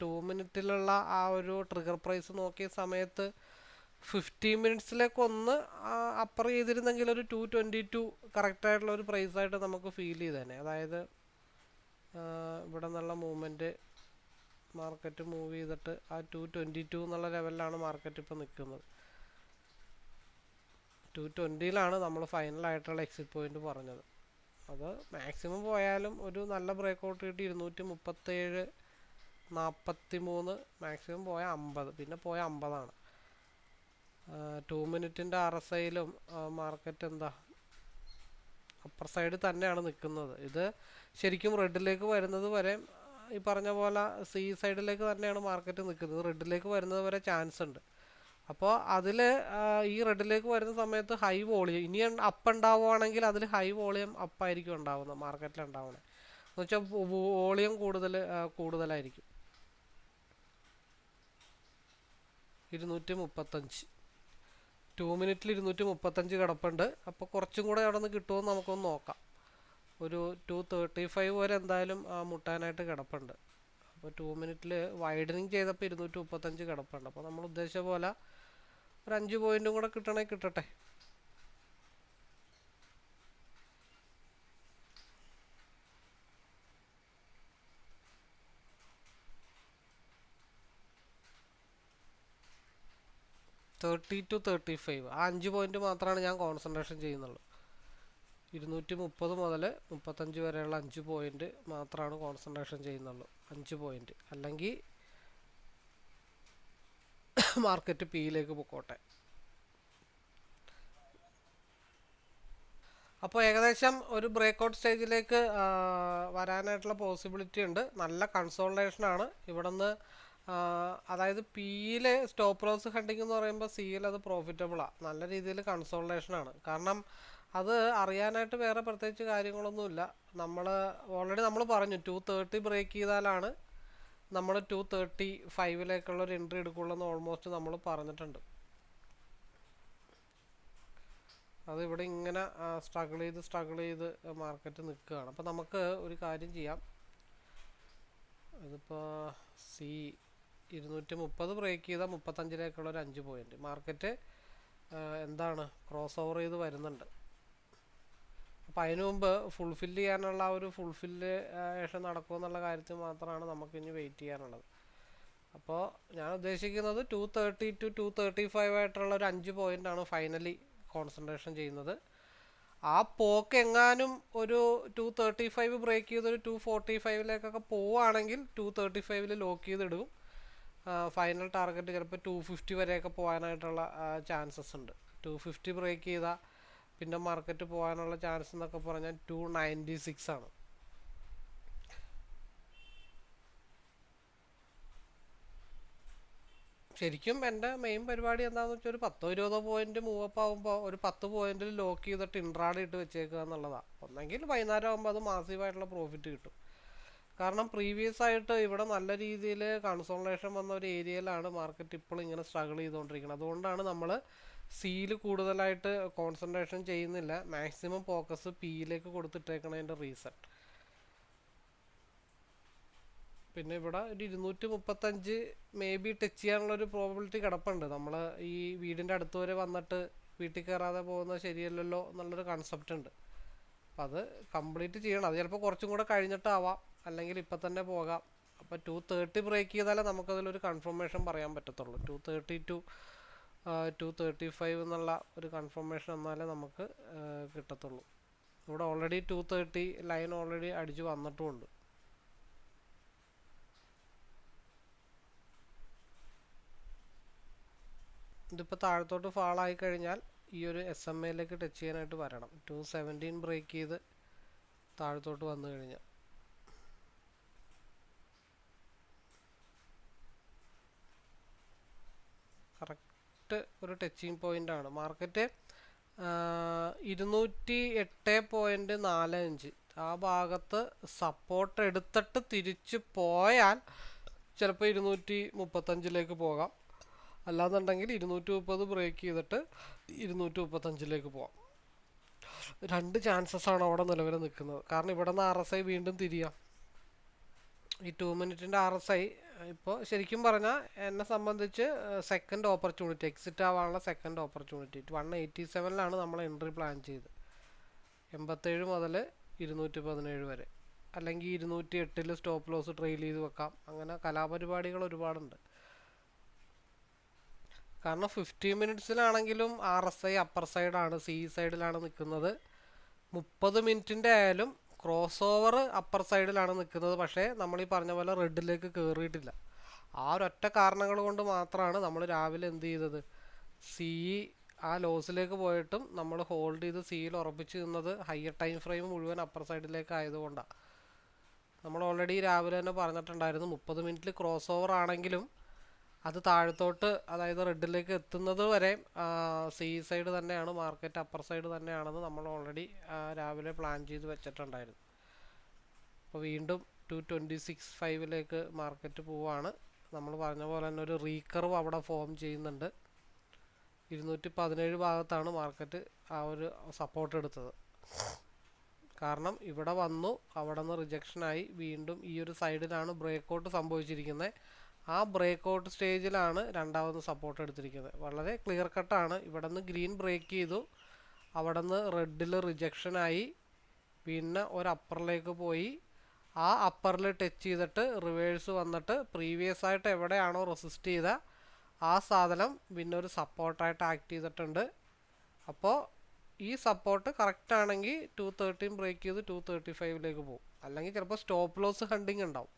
2 മിനിറ്റിലുള്ള ആ ഒരു ട്രിഗർ പ്രൈസ് നോക്കിയ സമയത്ത് 15 മിനിറ്റ്സിലേക്ക് ഒന്ന് അപ്പർ ചെയ്തിരുന്നെങ്കിൽ ഒരു 222 കറക്റ്റായിട്ടുള്ള ഒരു പ്രൈസായിട്ട് നമുക്ക് ഫീൽ ചെയ്തേനെ. അതായത് ഇവിടെ നിന്നുള്ള മൂവ്മെൻറ്റ് മാർക്കറ്റ് മൂവ് ചെയ്തിട്ട് ആ 222 എന്നുള്ള ലെവലിലാണ് മാർക്കറ്റ് ഇപ്പോൾ നിൽക്കുന്നത്. 220 നമ്മൾ ഫൈനലായിട്ടുള്ള എക്സിറ്റ് പോയിന്റ് പറഞ്ഞത്. അത് മാക്സിമം പോയാലും ഒരു നല്ല ബ്രേക്കൗട്ട് കിട്ടി 237 43, മാക്സിമം പോയാൽ 50, പിന്നെ പോയ 50 2 മിനിറ്റിൻ്റെ RSIയിലും മാർക്കറ്റ് എന്താ അപ്പർ സൈഡ് തന്നെയാണ് നിൽക്കുന്നത്. ഇത് ശരിക്കും റെഡിലേക്ക് വരുന്നത് വരെ ഈ പറഞ്ഞ പോലെ സി സൈഡിലേക്ക് തന്നെയാണ് മാർക്കറ്റ് നിൽക്കുന്നത്. റെഡിലേക്ക് വരുന്നത് വരെ ചാൻസ് ഉണ്ട്. അപ്പോൾ അതിൽ ഈ റെഡിലേക്ക് വരുന്ന സമയത്ത് ഹൈ വോളിയം ഇനി അപ്പ് ഉണ്ടാവുകയാണെങ്കിൽ അതിൽ ഹൈ വോളിയം അപ്പായിരിക്കും ഉണ്ടാവുന്നത്, മാർക്കറ്റിൽ ഉണ്ടാവുന്നത്. എന്ന് വെച്ചാൽ വോളിയം കൂടുതലായിരിക്കും. 235 2 മിനിറ്റിൽ 235 കിടപ്പുണ്ട്. അപ്പോൾ കുറച്ചും കൂടെ അവിടെ നിന്ന് കിട്ടുമെന്ന് നമുക്കൊന്ന് നോക്കാം. ഒരു 235 വരെ എന്തായാലും മുട്ടാനായിട്ട് കിടപ്പുണ്ട്. അപ്പോൾ 2 മിനിറ്റിൽ വൈഡനിങ് ചെയ്തപ്പോൾ 235 കിടപ്പുണ്ട്. അപ്പോൾ നമ്മൾ ഉദ്ദേശിച്ച പോലെ ഒരു 5 പോയിന്റും കൂടെ കിട്ടണമെങ്കിൽ കിട്ടട്ടെ. തേർട്ടി ടു 35 ആ 5 പോയിന്റ് മാത്രമാണ് ഞാൻ കോൺസെൻട്രേഷൻ ചെയ്യുന്നുള്ളൂ. 230 മുതൽ 35 വരെയുള്ള 5 പോയിന്റ് മാത്രമാണ് കോൺസെൻട്രേഷൻ ചെയ്യുന്നുള്ളൂ. 5 പോയിന്റ് അല്ലെങ്കിൽ മാർക്കറ്റ് പിയിലേക്ക് പൊക്കോട്ടെ. അപ്പോൾ ഏകദേശം ഒരു ബ്രേക്ക്ഔട്ട് സ്റ്റേജിലേക്ക് വരാനായിട്ടുള്ള പോസിബിലിറ്റി ഉണ്ട്. നല്ല കൺസോൾട്ടേഷനാണ് ഇവിടെ നിന്ന്. അതായത് പിയിൽ സ്റ്റോപ്പ് ലോസ് ഹണ്ടിങ് എന്ന് പറയുമ്പോൾ സിയിൽ അത് പ്രോഫിറ്റബിളാണ്. നല്ല രീതിയിൽ കൺസോൾട്ടേഷനാണ്. കാരണം അത് അറിയാനായിട്ട് വേറെ പ്രത്യേകിച്ച് കാര്യങ്ങളൊന്നുമില്ല. ഓൾറെഡി നമ്മൾ പറഞ്ഞു 230 ബ്രേക്ക് ചെയ്താലാണ് നമ്മൾ 235 ഒരു എൻട്രി എടുക്കുള്ളൂ എന്ന് ഓൾമോസ്റ്റ് നമ്മൾ പറഞ്ഞിട്ടുണ്ട്. അത് ഇവിടെ ഇങ്ങനെ സ്ട്രഗിൾ ചെയ്ത് മാർക്കറ്റ് നിൽക്കുകയാണ്. അപ്പോൾ നമുക്ക് ഒരു കാര്യം ചെയ്യാം. ഇതിപ്പോൾ സി 230 ബ്രേക്ക് ചെയ്താൽ 35 ഒരു 5 പോയിന്റ് മാർക്കറ്റ് എന്താണ് ക്രോസ് ഓവർ ചെയ്ത് വരുന്നുണ്ട്. അപ്പോൾ അതിനു മുമ്പ് ഫുൾഫില്ല് ചെയ്യാനുള്ള ഒരു ഫുൾഫില്ലേഷൻ നടക്കുമെന്നുള്ള കാര്യത്തിൽ മാത്രമാണ് നമുക്ക് ഇനി വെയിറ്റ് ചെയ്യാനുള്ളത്. അപ്പോൾ ഞാൻ ഉദ്ദേശിക്കുന്നത് 230 to 235 ആയിട്ടുള്ള ഒരു 5 പോയിന്റാണ് ഫൈനലി കോൺസെൻട്രേഷൻ ചെയ്യുന്നത്. ആ പോക്ക് എങ്ങാനും ഒരു 235 ബ്രേക്ക് ചെയ്തൊരു 245 പോവുകയാണെങ്കിൽ 235 ലോക്ക് ചെയ്തിടും. ഫൈനൽ ടാർഗറ്റ് ചിലപ്പോൾ 250 വരെയൊക്കെ പോകാനായിട്ടുള്ള ചാൻസസ് ഉണ്ട്. 250 ബ്രേക്ക് ചെയ്താൽ പിന്നെ മാർക്കറ്റ് പോകാനുള്ള ചാൻസ് എന്നൊക്കെ പറഞ്ഞാൽ 296 ആണ്. ശരിക്കും എൻ്റെ മെയിൻ പരിപാടി എന്താണെന്ന് വെച്ചാൽ ഒരു 10-20 പോയിന്റ് മൂവപ്പ് ആകുമ്പോൾ ഒരു 10 പോയിന്റിൽ ലോക്ക് ചെയ്തിട്ട് ഇൻട്രാഡ് ഇട്ട് വെച്ചേക്കുക എന്നുള്ളതാണ്. ഒന്നെങ്കിൽ വൈകുന്നേരം ആകുമ്പോൾ അത് മാസീവായിട്ടുള്ള പ്രോഫിറ്റ് കിട്ടും. കാരണം പ്രീവിയസ് ആയിട്ട് ഇവിടെ നല്ല രീതിയിൽ കൺസോൾട്ടേഷൻ വന്ന ഒരു ഏരിയയിലാണ് മാർക്കറ്റ് ഇപ്പോൾ ഇങ്ങനെ സ്ട്രഗിൾ ചെയ്തുകൊണ്ടിരിക്കുന്നത്. അതുകൊണ്ടാണ് നമ്മൾ സിയിൽ കൂടുതലായിട്ട് കോൺസെൻട്രേഷൻ ചെയ്യുന്നില്ല. മാക്സിമം ഫോക്കസ് പിയിലേക്ക് കൊടുത്തിട്ടേക്കണതിൻ്റെ റീസൺ. പിന്നെ ഇവിടെ ഒരു 235 മേ ബി ടച്ച് ചെയ്യാനുള്ളൊരു പ്രോബിലിറ്റി കിടപ്പുണ്ട്. നമ്മൾ ഈ വീടിൻ്റെ അടുത്ത് വരെ വന്നിട്ട് വീട്ടിൽ കയറാതെ പോകുന്നത് ശരിയല്ലല്ലോ എന്നുള്ളൊരു കൺസെപ്റ്റ് ഉണ്ട്. അപ്പം അത് കംപ്ലീറ്റ് ചെയ്യണം. അത് ചിലപ്പോൾ കുറച്ചും കൂടെ കഴിഞ്ഞിട്ടാവാം, അല്ലെങ്കിൽ ഇപ്പം തന്നെ പോകാം. അപ്പോൾ 230 ബ്രേക്ക് ചെയ്താലേ നമുക്കതിലൊരു കൺഫർമേഷൻ പറയാൻ പറ്റത്തുള്ളൂ. 230 to 235 എന്നുള്ള ഒരു കൺഫർമേഷൻ എന്നാലേ നമുക്ക് കിട്ടത്തുള്ളൂ. ഇവിടെ ഓൾറെഡി 230 ലൈൻ ഓൾറെഡി അടിച്ച് വന്നിട്ടുമുണ്ട്. ഇതിപ്പോൾ താഴത്തോട്ട് ഫാളായി കഴിഞ്ഞാൽ ഈ ഒരു SMA ടച്ച് ചെയ്യാനായിട്ട് വരണം. 217 ബ്രേക്ക് ചെയ്ത് താഴത്തോട്ട് വന്നു കഴിഞ്ഞാൽ കറക്റ്റ് ഒരു ടച്ചിങ് പോയിന്റ് ആണ്. മാർക്കറ്റ് 208.45 ആ ഭാഗത്ത് സപ്പോർട്ട് എടുത്തിട്ട് തിരിച്ച് പോയാൽ ചിലപ്പോൾ 235 പോകാം. അല്ലാന്നുണ്ടെങ്കിൽ 230 ബ്രേക്ക് ചെയ്തിട്ട് 235 പോകാം. 2 ചാൻസസ് ആണ് അവിടെ നിലവിൽ നിൽക്കുന്നത്. കാരണം ഇവിടെ നിന്ന് RSI വീണ്ടും തിരിയാം. ഈ 2 മിനിറ്റിൻ്റെ RSI ഇപ്പോൾ ശരിക്കും പറഞ്ഞാൽ എന്നെ സംബന്ധിച്ച് സെക്കൻഡ് ഓപ്പർച്യൂണിറ്റി, എക്സിറ്റ് ആവാനുള്ള സെക്കൻഡ് ഓപ്പർച്യൂണിറ്റി 187 നമ്മൾ എൻട്രി പ്ലാൻ ചെയ്ത്. 87 മുതൽ 217 വരെ, അല്ലെങ്കിൽ 208 സ്റ്റോപ്പ് ലോസ് ട്രെയിൽ ചെയ്ത് വെക്കാം. അങ്ങനെ കലാപരിപാടികൾ ഒരുപാടുണ്ട്. കാരണം 50 മിനിറ്റ്സിലാണെങ്കിലും RSI അപ്പർ സൈഡാണ്, സി സൈഡിലാണ് നിൽക്കുന്നത്. 30 മിനിറ്റിൻ്റെ ആയാലും ക്രോസ് ഓവർ അപ്പർ സൈഡിലാണ് നിൽക്കുന്നത്. പക്ഷേ നമ്മൾ ഈ പറഞ്ഞ പോലെ റെഡിലേക്ക് കയറിയിട്ടില്ല. ആ ഒരൊറ്റ കാരണങ്ങൾ കൊണ്ട് മാത്രമാണ് നമ്മൾ രാവിലെ എന്ത് ചെയ്തത്, സി ആ ലോസിലേക്ക് പോയിട്ടും നമ്മൾ ഹോൾഡ് ചെയ്ത് സിയിൽ ഉറപ്പിച്ച് നിന്നത് ഹയർ ടൈം ഫ്രെയിം മുഴുവൻ അപ്പർ സൈഡിലേക്ക് ആയതുകൊണ്ടാണ്. നമ്മൾ ഓൾറെഡി രാവിലെ തന്നെ പറഞ്ഞിട്ടുണ്ടായിരുന്നു 30 മിനിറ്റിൽ ക്രോസ് ഓവർ ആണെങ്കിലും അത് താഴത്തോട്ട്, അതായത് റെഡിലേക്ക് എത്തുന്നത് വരെ സി സൈഡ് തന്നെയാണ്, മാർക്കറ്റ് അപ്പർ സൈഡ് തന്നെയാണെന്ന് നമ്മൾ ഓൾറെഡി രാവിലെ പ്ലാൻ ചെയ്ത് വെച്ചിട്ടുണ്ടായിരുന്നു. അപ്പോൾ വീണ്ടും 226.5 മാർക്കറ്റ് പോവാണ്. നമ്മൾ പറഞ്ഞ പോലെ തന്നെ ഒരു റീകർവ് അവിടെ ഫോം ചെയ്യുന്നുണ്ട്. 217 ഭാഗത്താണ് മാർക്കറ്റ് ആ ഒരു സപ്പോർട്ട് എടുത്തത്. കാരണം ഇവിടെ വന്നു, അവിടെ നിന്ന് റിജക്ഷനായി, വീണ്ടും ഈ ഒരു സൈഡിലാണ് ബ്രേക്ക് ഔട്ട് സംഭവിച്ചിരിക്കുന്നത്. ആ ബ്രേക്ക് ഔട്ട് സ്റ്റേജിലാണ് രണ്ടാമത് സപ്പോർട്ട് എടുത്തിരിക്കുന്നത്. വളരെ ക്ലിയർ കട്ടാണ്. ഇവിടെ നിന്ന് ഗ്രീൻ ബ്രേക്ക് ചെയ്തു, അവിടെ നിന്ന് റെഡിൽ റിജക്ഷനായി, പിന്നെ ഒരു അപ്പറിലേക്ക് പോയി, ആ അപ്പറിൽ ടച്ച് ചെയ്തിട്ട് റിവേഴ്സ് വന്നിട്ട് പ്രീവിയസ് ആയിട്ട് എവിടെയാണോ റെസിസ്റ്റ് ചെയ്ത ആ സാധനം പിന്നെ ഒരു സപ്പോർട്ടായിട്ട് ആക്ട് ചെയ്തിട്ടുണ്ട്. അപ്പോൾ ഈ സപ്പോർട്ട് കറക്റ്റ് ആണെങ്കിൽ 213 ബ്രേക്ക് ചെയ്ത് 235 പോകും. അല്ലെങ്കിൽ ചിലപ്പോൾ സ്റ്റോപ്പ് ലോസ് ഹണ്ടിങ് ഉണ്ടാവും.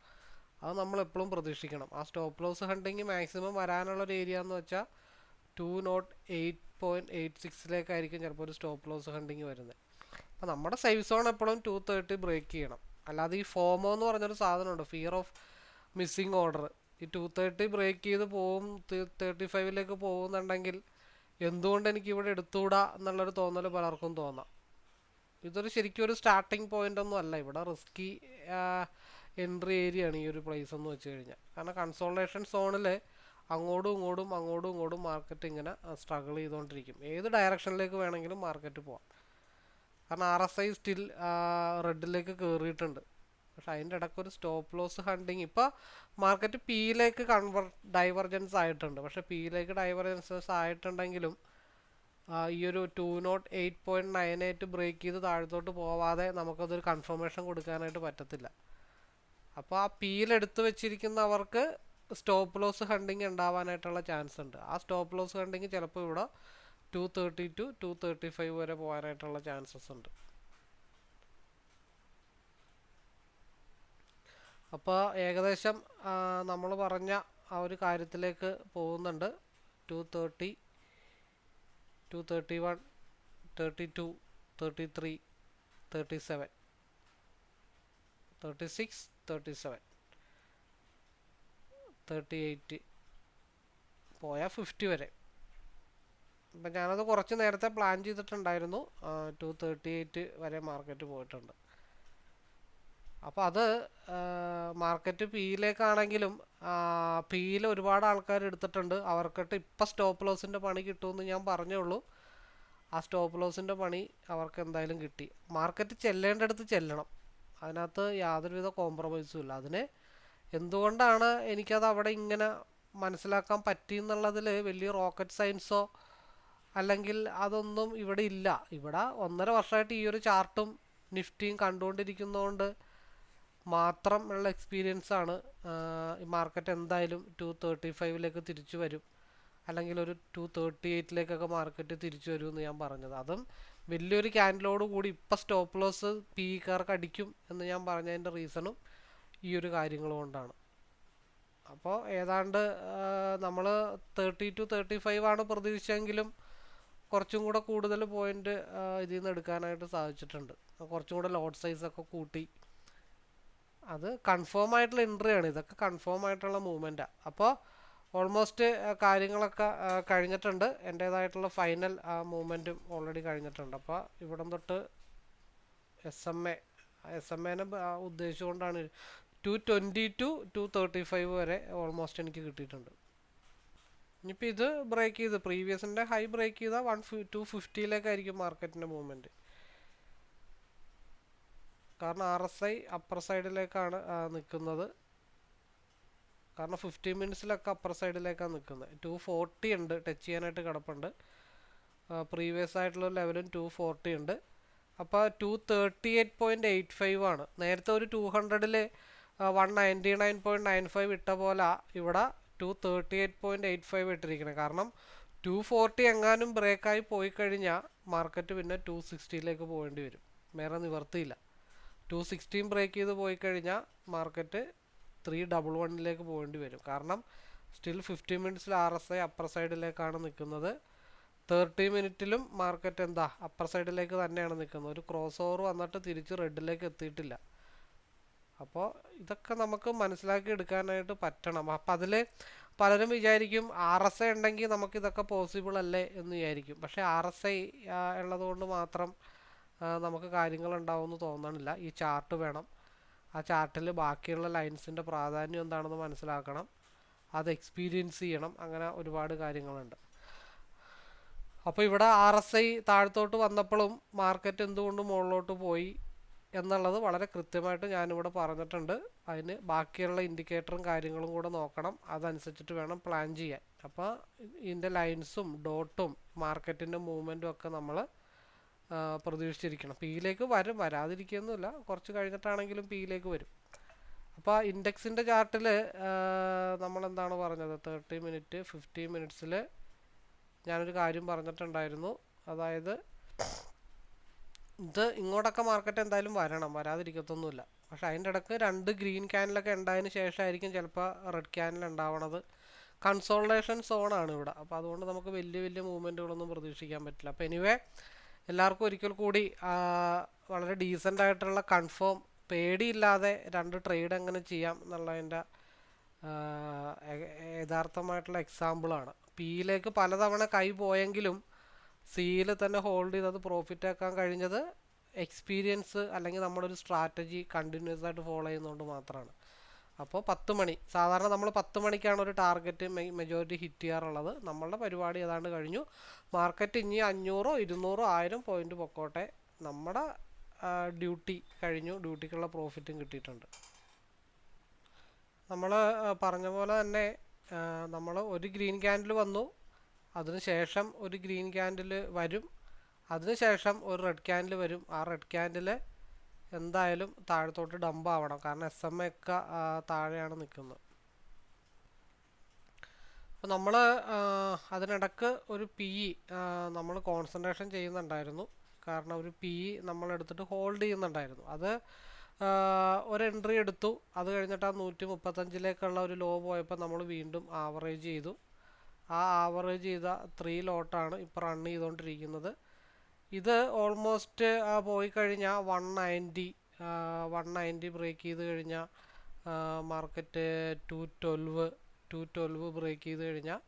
അത് നമ്മൾ എപ്പോഴും പ്രതീക്ഷിക്കണം. ആ സ്റ്റോപ്പ് ലോസ് ഹണ്ടിങ് മാക്സിമം വരാനുള്ളൊരു ഏരിയ എന്ന് വെച്ചാൽ 208.86 ചിലപ്പോൾ ഒരു സ്റ്റോപ്പ് ലോസ് ഹണ്ടിങ് വരുന്നത്. അപ്പോൾ നമ്മുടെ സേഫ് സോൺ എപ്പോഴും 230 ബ്രേക്ക് ചെയ്യണം. അല്ലാതെ ഈ ഫോമോ എന്ന് പറഞ്ഞൊരു സാധനമുണ്ട്, ഫിയർ ഓഫ് മിസ്സിങ് ഓർഡർ. ഈ 230 ബ്രേക്ക് ചെയ്ത് പോകും, 35 പോകുന്നുണ്ടെങ്കിൽ എന്തുകൊണ്ട് എനിക്ക് ഇവിടെ എടുത്തുകൂടാ എന്നുള്ളൊരു തോന്നൽ പലർക്കും തോന്നാം. ഇതൊരു ശരിക്കും ഒരു സ്റ്റാർട്ടിങ് പോയിന്റ് ഒന്നും അല്ല. ഇവിടെ റിസ്കി എൻട്രി ഏരിയ ആണ് ഈ ഒരു പ്ലേസ് എന്ന് വെച്ച് കഴിഞ്ഞാൽ. കാരണം കൺസോളേഷൻ സോണിൽ അങ്ങോട്ടും ഇങ്ങോട്ടും മാർക്കറ്റ് ഇങ്ങനെ സ്ട്രഗിൾ ചെയ്തുകൊണ്ടിരിക്കും. ഏത് ഡയറക്ഷനിലേക്ക് വേണമെങ്കിലും മാർക്കറ്റ് പോവാം. കാരണം RSI സ്റ്റിൽ റെഡിലേക്ക് കയറിയിട്ടുണ്ട്. പക്ഷെ അതിൻ്റെ ഇടയ്ക്ക് ഒരു സ്റ്റോപ്പ് ലോസ് ഹണ്ടിങ്. ഇപ്പോൾ മാർക്കറ്റ് പിയിലേക്ക് ഡൈവർജൻസ് ആയിട്ടുണ്ട്. പക്ഷെ പിയിലേക്ക് ഡൈവർജൻസസ് ആയിട്ടുണ്ടെങ്കിലും ഈ ഒരു 208.98 ബ്രേക്ക് ചെയ്ത് താഴത്തോട്ട് പോവാതെ നമുക്കതൊരു കൺഫർമേഷൻ കൊടുക്കാനായിട്ട് പറ്റത്തില്ല. അപ്പോൾ ആ പിയിലെടുത്ത് വെച്ചിരിക്കുന്നവർക്ക് സ്റ്റോപ്പ് ലോസ് ഹണ്ടിങ് ഉണ്ടാവാനായിട്ടുള്ള ചാൻസ് ഉണ്ട്. ആ സ്റ്റോപ്പ് ലോസ് ഹണ്ടിങ് ചിലപ്പോൾ ഇവിടെ 230 to 235 വരെ പോകാനായിട്ടുള്ള ചാൻസസ് ഉണ്ട്. അപ്പോൾ ഏകദേശം നമ്മൾ പറഞ്ഞ ആ ഒരു കാര്യത്തിലേക്ക് പോകുന്നുണ്ട്. 230, 231, 32, 33, 37, 36, 37, 38 പോയാൽ 50 വരെ. അപ്പം ഞാനത് കുറച്ച് നേരത്തെ പ്ലാൻ ചെയ്തിട്ടുണ്ടായിരുന്നു. 238 വരെ മാർക്കറ്റ് പോയിട്ടുണ്ട്. അപ്പോൾ അത് മാർക്കറ്റ് പിയിലേക്കാണെങ്കിലും പിയിൽ ഒരുപാട് ആൾക്കാർ എടുത്തിട്ടുണ്ട്. അവർക്കിട്ട് ഇപ്പം സ്റ്റോപ്പ് ലോസിൻ്റെ പണി കിട്ടുമെന്ന് ഞാൻ പറഞ്ഞുള്ളൂ. ആ സ്റ്റോപ്പ് ലോസിൻ്റെ പണി അവർക്ക് എന്തായാലും കിട്ടി. മാർക്കറ്റ് ചെല്ലേണ്ടടുത്ത് ചെല്ലണം, അതിനകത്ത് യാതൊരുവിധ കോംപ്രമൈസും ഇല്ല. അതിന് എന്തുകൊണ്ടാണ് എനിക്കത് അവിടെ ഇങ്ങനെ മനസ്സിലാക്കാൻ പറ്റിയെന്നുള്ളതിൽ വലിയ റോക്കറ്റ് സയൻസോ അല്ലെങ്കിൽ അതൊന്നും ഇവിടെ ഇല്ല. ഇവിടെ 1.5 വർഷമായിട്ട് ഈ ഒരു ചാർട്ടും നിഫ്റ്റിയും കണ്ടുകൊണ്ടിരിക്കുന്നതുകൊണ്ട് മാത്രം ഉള്ള എക്സ്പീരിയൻസാണ് ഈ മാർക്കറ്റ് എന്തായാലും 235 തിരിച്ചു വരും, അല്ലെങ്കിൽ ഒരു 238 മാർക്കറ്റ് തിരിച്ചു വരുമെന്ന് ഞാൻ പറഞ്ഞത്. അതും വലിയൊരു ക്യാൻഡിലോട് കൂടി ഇപ്പം സ്റ്റോപ്പ് ലോസ് പിക്കാർക്ക് അടിക്കും എന്ന് ഞാൻ പറഞ്ഞതിൻ്റെ റീസണും ഈ ഒരു കാര്യങ്ങൾ കൊണ്ടാണ്. അപ്പോൾ ഏതാണ്ട് നമ്മൾ 30 to 35 ആണ് പ്രതീക്ഷിച്ചെങ്കിലും കുറച്ചും കൂടെ കൂടുതൽ പോയിന്റ് ഇതിൽ നിന്ന് എടുക്കാനായിട്ട് സാധിച്ചിട്ടുണ്ട്. കുറച്ചും കൂടെ ലോട്ട് സൈസൊക്കെ കൂട്ടി. അത് കൺഫേം ആയിട്ടുള്ള എൻട്രി ആണ്. ഇതൊക്കെ കൺഫേം ആയിട്ടുള്ള മൂവ്മെൻറ്റാണ്. അപ്പോൾ ഓൾമോസ്റ്റ് കാര്യങ്ങളൊക്കെ കഴിഞ്ഞിട്ടുണ്ട്. എൻ്റേതായിട്ടുള്ള ഫൈനൽ മൂവ്മെൻറ്റും ഓൾറെഡി കഴിഞ്ഞിട്ടുണ്ട്. അപ്പോൾ ഇവിടം തൊട്ട് SMA ഉദ്ദേശിച്ചുകൊണ്ടാണ് 220 to 235 വരെ ഓൾമോസ്റ്റ് എനിക്ക് കിട്ടിയിട്ടുണ്ട്. ഇനിയിപ്പോൾ ഇത് ബ്രേക്ക് ചെയ്ത് പ്രീവിയസിൻ്റെ ഹൈ ബ്രേക്ക് ചെയ്താൽ 250 മാർക്കറ്റിൻ്റെ മൂവ്മെൻറ്റ്. കാരണം RSI അപ്പർ സൈഡിലേക്കാണ് നിൽക്കുന്നത്. കാരണം 15 മിനിറ്റ്സിലൊക്കെ അപ്പർ സൈഡിലേക്കാണ് നിൽക്കുന്നത്. 240 ഉണ്ട്, ടച്ച് ചെയ്യാനായിട്ട് കിടപ്പുണ്ട്. പ്രീവിയസ് ആയിട്ടുള്ള ലെവലും 240 ഉണ്ട്. അപ്പോൾ 238.85 ആണ്. നേരത്തെ ഒരു 200-ൽ 199.95 ഇട്ട പോലെ ഇവിടെ 238.85 ഇട്ടിരിക്കണം. കാരണം 240 എങ്ങാനും ബ്രേക്കായി പോയി കഴിഞ്ഞാൽ മാർക്കറ്റ് പിന്നെ 260 പോകേണ്ടി വരും. വേറെ നിവർത്തിയില്ല. 216 ബ്രേക്ക് ചെയ്ത് പോയി കഴിഞ്ഞാൽ മാർക്കറ്റ് 311 പോകേണ്ടി വരും. കാരണം സ്റ്റിൽ 15 മിനിറ്റ്സിൽ RSI അപ്പർ സൈഡിലേക്കാണ് നിൽക്കുന്നത്. 30 മിനിറ്റിലും മാർക്കറ്റ് അപ്പർ സൈഡിലേക്ക് തന്നെയാണ് നിൽക്കുന്നത്. ഒരു ക്രോസ് ഓവർ വന്നിട്ട് തിരിച്ച് റെഡിലേക്ക് എത്തിയിട്ടില്ല. അപ്പോൾ ഇതൊക്കെ നമുക്ക് മനസ്സിലാക്കി എടുക്കാനായിട്ട് പറ്റണം. അപ്പം അതിൽ പലരും വിചാരിക്കും RSI ഉണ്ടെങ്കിൽ നമുക്കിതൊക്കെ പോസിബിൾ അല്ലേ എന്ന് വിചാരിക്കും. പക്ഷേ RSI ഉള്ളതുകൊണ്ട് മാത്രം നമുക്ക് കാര്യങ്ങളുണ്ടാവുമെന്ന് തോന്നണില്ല. ഈ ചാർട്ട് വേണം. ആ ചാർട്ടിൽ ബാക്കിയുള്ള ലൈൻസിൻ്റെ പ്രാധാന്യം എന്താണെന്ന് മനസ്സിലാക്കണം. അത് എക്സ്പീരിയൻസ് ചെയ്യണം. അങ്ങനെ ഒരുപാട് കാര്യങ്ങളുണ്ട്. അപ്പോൾ ഇവിടെ RSI താഴത്തോട്ട് വന്നപ്പോഴും മാർക്കറ്റ് എന്തുകൊണ്ട് മുകളിലോട്ട് പോയി, എന്നുള്ളത് വളരെ കൃത്യമായിട്ട് ഞാനിവിടെ പറഞ്ഞിട്ടുണ്ട്. അതിന് ബാക്കിയുള്ള ഇൻഡിക്കേറ്ററും കാര്യങ്ങളും കൂടെ നോക്കണം, അതനുസരിച്ചിട്ട് വേണം പ്ലാൻ ചെയ്യാൻ. അപ്പോൾ ഇതിൻ്റെ ലൈൻസും ഡോട്ടും മാർക്കറ്റിൻ്റെ മൂവ്മെൻറ്റും ഒക്കെ നമ്മൾ പ്രതീക്ഷിച്ചിരിക്കണം. പിയിലേക്ക് വരും, വരാതിരിക്കുകയൊന്നുമില്ല, കുറച്ച് കഴിഞ്ഞിട്ടാണെങ്കിലും പിയിലേക്ക് വരും. അപ്പോൾ ഇൻഡെക്സിൻ്റെ ചാർട്ടിൽ നമ്മളെന്താണ് പറഞ്ഞത്, 30 മിനിറ്റ് 50 മിനിറ്റ്സിൽ ഞാനൊരു കാര്യം പറഞ്ഞിട്ടുണ്ടായിരുന്നു. അതായത് ഇത് ഇങ്ങോട്ടൊക്കെ മാർക്കറ്റ് എന്തായാലും വരണം, വരാതിരിക്കത്തൊന്നുമില്ല. പക്ഷെ അതിൻ്റെ ഇടയ്ക്ക് 2 ഗ്രീൻ ക്യാനിലൊക്കെ ഉണ്ടായതിന് ശേഷമായിരിക്കും ചിലപ്പോൾ റെഡ് ക്യാനിൽ ഉണ്ടാവണത്. കൺസോൾട്ടേഷൻ സോണാണ് ഇവിടെ. അപ്പോൾ അതുകൊണ്ട് നമുക്ക് വലിയ വലിയ മൂവ്മെൻറ്റുകളൊന്നും പ്രതീക്ഷിക്കാൻ പറ്റില്ല. അപ്പോൾ എനിവേ എല്ലാവർക്കും ഒരിക്കൽ കൂടി വളരെ ഡീസൻ്റ് ആയിട്ടുള്ള കൺഫേം, പേടിയില്ലാതെ 2 ട്രേഡ് എങ്ങനെ ചെയ്യാം എന്നുള്ളതിൻ്റെ യഥാർത്ഥമായിട്ടുള്ള എക്സാമ്പിളാണ്. പിയിലേക്ക് പലതവണ കൈ പോയെങ്കിലും സിയിൽ തന്നെ ഹോൾഡ് ചെയ്തത് പ്രോഫിറ്റ് ആക്കാൻ കഴിഞ്ഞത് എക്സ്പീരിയൻസ് അല്ലെങ്കിൽ നമ്മുടെ ഒരു സ്ട്രാറ്റജി കണ്ടിന്യൂസ് ആയിട്ട് ഫോളോ ചെയ്യുന്നതുകൊണ്ട് മാത്രമാണ്. അപ്പോൾ 10 മണി സാധാരണ നമ്മൾ 10 മണിക്കാണ് ഒരു ടാർഗറ്റ് മെജോറിറ്റി ഹിറ്റ് ചെയ്യാറുള്ളത്. നമ്മളുടെ പരിപാടി ഏതാണ്ട് കഴിഞ്ഞു. മാർക്കറ്റ് ഇനി 500 200 1000 പോയിന്റ് പൊക്കോട്ടെ, നമ്മുടെ ഡ്യൂട്ടി കഴിഞ്ഞു, ഡ്യൂട്ടിക്കുള്ള പ്രോഫിറ്റും കിട്ടിയിട്ടുണ്ട്. നമ്മൾ പറഞ്ഞ പോലെ തന്നെ നമ്മൾ ഒരു ഗ്രീൻ ക്യാൻഡിൽ വന്നു, അതിനുശേഷം ഒരു ഗ്രീൻ ക്യാൻഡിൽ വരും, അതിനുശേഷം ഒരു റെഡ് ക്യാൻഡിൽ വരും. ആ റെഡ് ക്യാൻഡിൽ എന്തായാലും താഴത്തോട്ട് ഡംപ് ആവണം, കാരണം SMA ഒക്കെ താഴെയാണ് നിൽക്കുന്നത്. അപ്പോൾ നമ്മൾ അതിനിടക്ക് ഒരു PE നമ്മൾ കോൺസെൻട്രേഷൻ ചെയ്യുന്നുണ്ടായിരുന്നു, കാരണം ഒരു PE നമ്മളെടുത്തിട്ട് ഹോൾഡ് ചെയ്യുന്നുണ്ടായിരുന്നു. അത് ഒരു എൻട്രി എടുത്തു, അത് കഴിഞ്ഞിട്ട് ആ 135ലേക്കുള്ള ഒരു ലോ പോയപ്പോൾ നമ്മൾ വീണ്ടും ആവറേജ് ചെയ്തു. ആ ആവറേജ് ചെയ്ത 3 ലോട്ടാണ് ഇപ്പോൾ റൺ ചെയ്തുകൊണ്ടിരിക്കുന്നത്. ഇത് ഓൾമോസ്റ്റ് പോയി കഴിഞ്ഞാൽ 190 ബ്രേക്ക് ചെയ്ത് കഴിഞ്ഞാൽ മാർക്കറ്റ് 212 ബ്രേക്ക് ചെയ്ത് കഴിഞ്ഞാൽ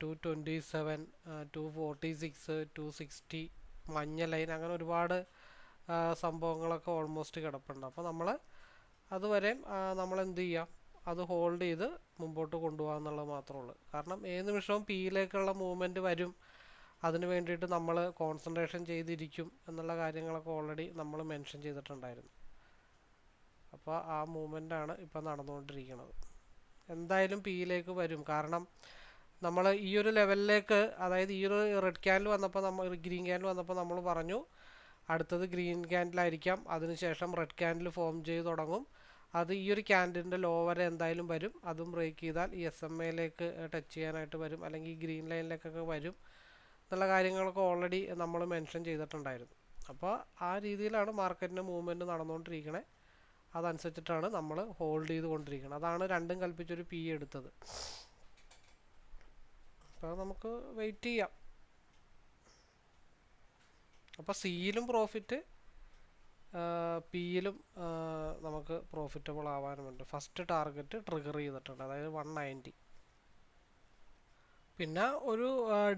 227 246 260 മഞ്ഞ ലൈൻ, അങ്ങനെ ഒരുപാട് സംഭവങ്ങളൊക്കെ ഓൾമോസ്റ്റ് കിടപ്പുണ്ട്. അപ്പോൾ നമ്മൾ അതുവരെ നമ്മൾ എന്ത് ചെയ്യാം, അത് ഹോൾഡ് ചെയ്ത് മുമ്പോട്ട് കൊണ്ടുപോകാൻ എന്നുള്ളത് മാത്രമേ ഉള്ളൂ. കാരണം ഏത് നിമിഷവും പിയിലേക്കുള്ള മൂവ്മെൻറ്റ് വരും, അതിന് വേണ്ടിയിട്ട് നമ്മൾ കോൺസെൻട്രേഷൻ ചെയ്തിരിക്കും എന്നുള്ള കാര്യങ്ങളൊക്കെ ഓൾറെഡി നമ്മൾ മെൻഷൻ ചെയ്തിട്ടുണ്ടായിരുന്നു. അപ്പോൾ ആ മൂവ്മെൻ്റാണ് ഇപ്പോൾ നടന്നുകൊണ്ടിരിക്കുന്നത്. എന്തായാലും പിയിലേക്ക് വരും, കാരണം നമ്മൾ ഈ ഒരു ലെവലിലേക്ക്, അതായത് ഈ ഒരു റെഡ് ക്യാൻഡിൽ വന്നപ്പോൾ ഗ്രീൻ ക്യാൻഡിൽ വന്നപ്പോൾ നമ്മൾ പറഞ്ഞു അടുത്തത് ഗ്രീൻ ക്യാൻഡിലായിരിക്കാം, അതിനുശേഷം റെഡ് ക്യാൻഡിൽ ഫോം ചെയ്ത് തുടങ്ങും, അത് ഈ ഒരു ക്യാൻഡിലിൻ്റെ ലോ വരെ എന്തായാലും വരും, അതും ബ്രേക്ക് ചെയ്താൽ ഈ SMA-ലേക്ക് ടച്ച് ചെയ്യാനായിട്ട് വരും, അല്ലെങ്കിൽ ഗ്രീൻ ലൈനിലേക്കൊക്കെ വരും എന്നുള്ള കാര്യങ്ങളൊക്കെ ഓൾറെഡി നമ്മൾ മെൻഷൻ ചെയ്തിട്ടുണ്ടായിരുന്നു. അപ്പോൾ ആ രീതിയിലാണ് മാർക്കറ്റിൻ്റെ മൂവ്മെൻറ്റ് നടന്നുകൊണ്ടിരിക്കണേ. അതനുസരിച്ചിട്ടാണ് നമ്മൾ ഹോൾഡ് ചെയ്തുകൊണ്ടിരിക്കുന്നത്. അതാണ് രണ്ടും കൽപ്പിച്ചൊരു PE എടുത്തത്. അപ്പോൾ നമുക്ക് വെയിറ്റ് ചെയ്യാം. അപ്പോൾ സിയിലും പ്രോഫിറ്റ്, പിയിലും നമുക്ക് പ്രോഫിറ്റബിൾ ആവാനുമുണ്ട്. ഫസ്റ്റ് ടാർഗറ്റ് ട്രിഗർ ചെയ്തിട്ടുണ്ട്, അതായത് 190. പിന്നെ ഒരു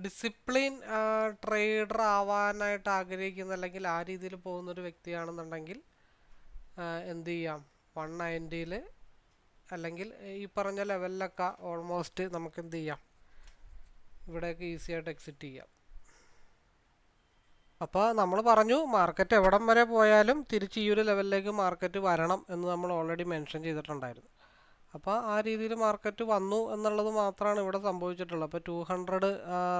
ഡിസിപ്ലിൻ ട്രേഡർ ആവാനായിട്ട് ആഗ്രഹിക്കുന്ന, അല്ലെങ്കിൽ ആ രീതിയിൽ പോകുന്നൊരു വ്യക്തിയാണെന്നുണ്ടെങ്കിൽ എന്ത് ചെയ്യാം, 190-ൽ അല്ലെങ്കിൽ ഈ പറഞ്ഞ ലെവലിലൊക്കെ ഓൾമോസ്റ്റ് നമുക്ക് എന്ത് ചെയ്യാം, ഇവിടെയൊക്കെ ഈസി ആയിട്ട് എക്സിറ്റ് ചെയ്യാം. അപ്പോൾ നമ്മൾ പറഞ്ഞു മാർക്കറ്റ് എവിടം വരെ പോയാലും തിരിച്ച് ഈ ഒരു ലെവലിലേക്ക് മാർക്കറ്റ് വരണം എന്ന് നമ്മൾ ഓൾറെഡി മെൻഷൻ ചെയ്തിട്ടുണ്ടായിരുന്നു. അപ്പോൾ ആ രീതിയിൽ മാർക്കറ്റ് വന്നു എന്നുള്ളത് മാത്രമാണ് ഇവിടെ സംഭവിച്ചിട്ടുള്ളത്. അപ്പോൾ 200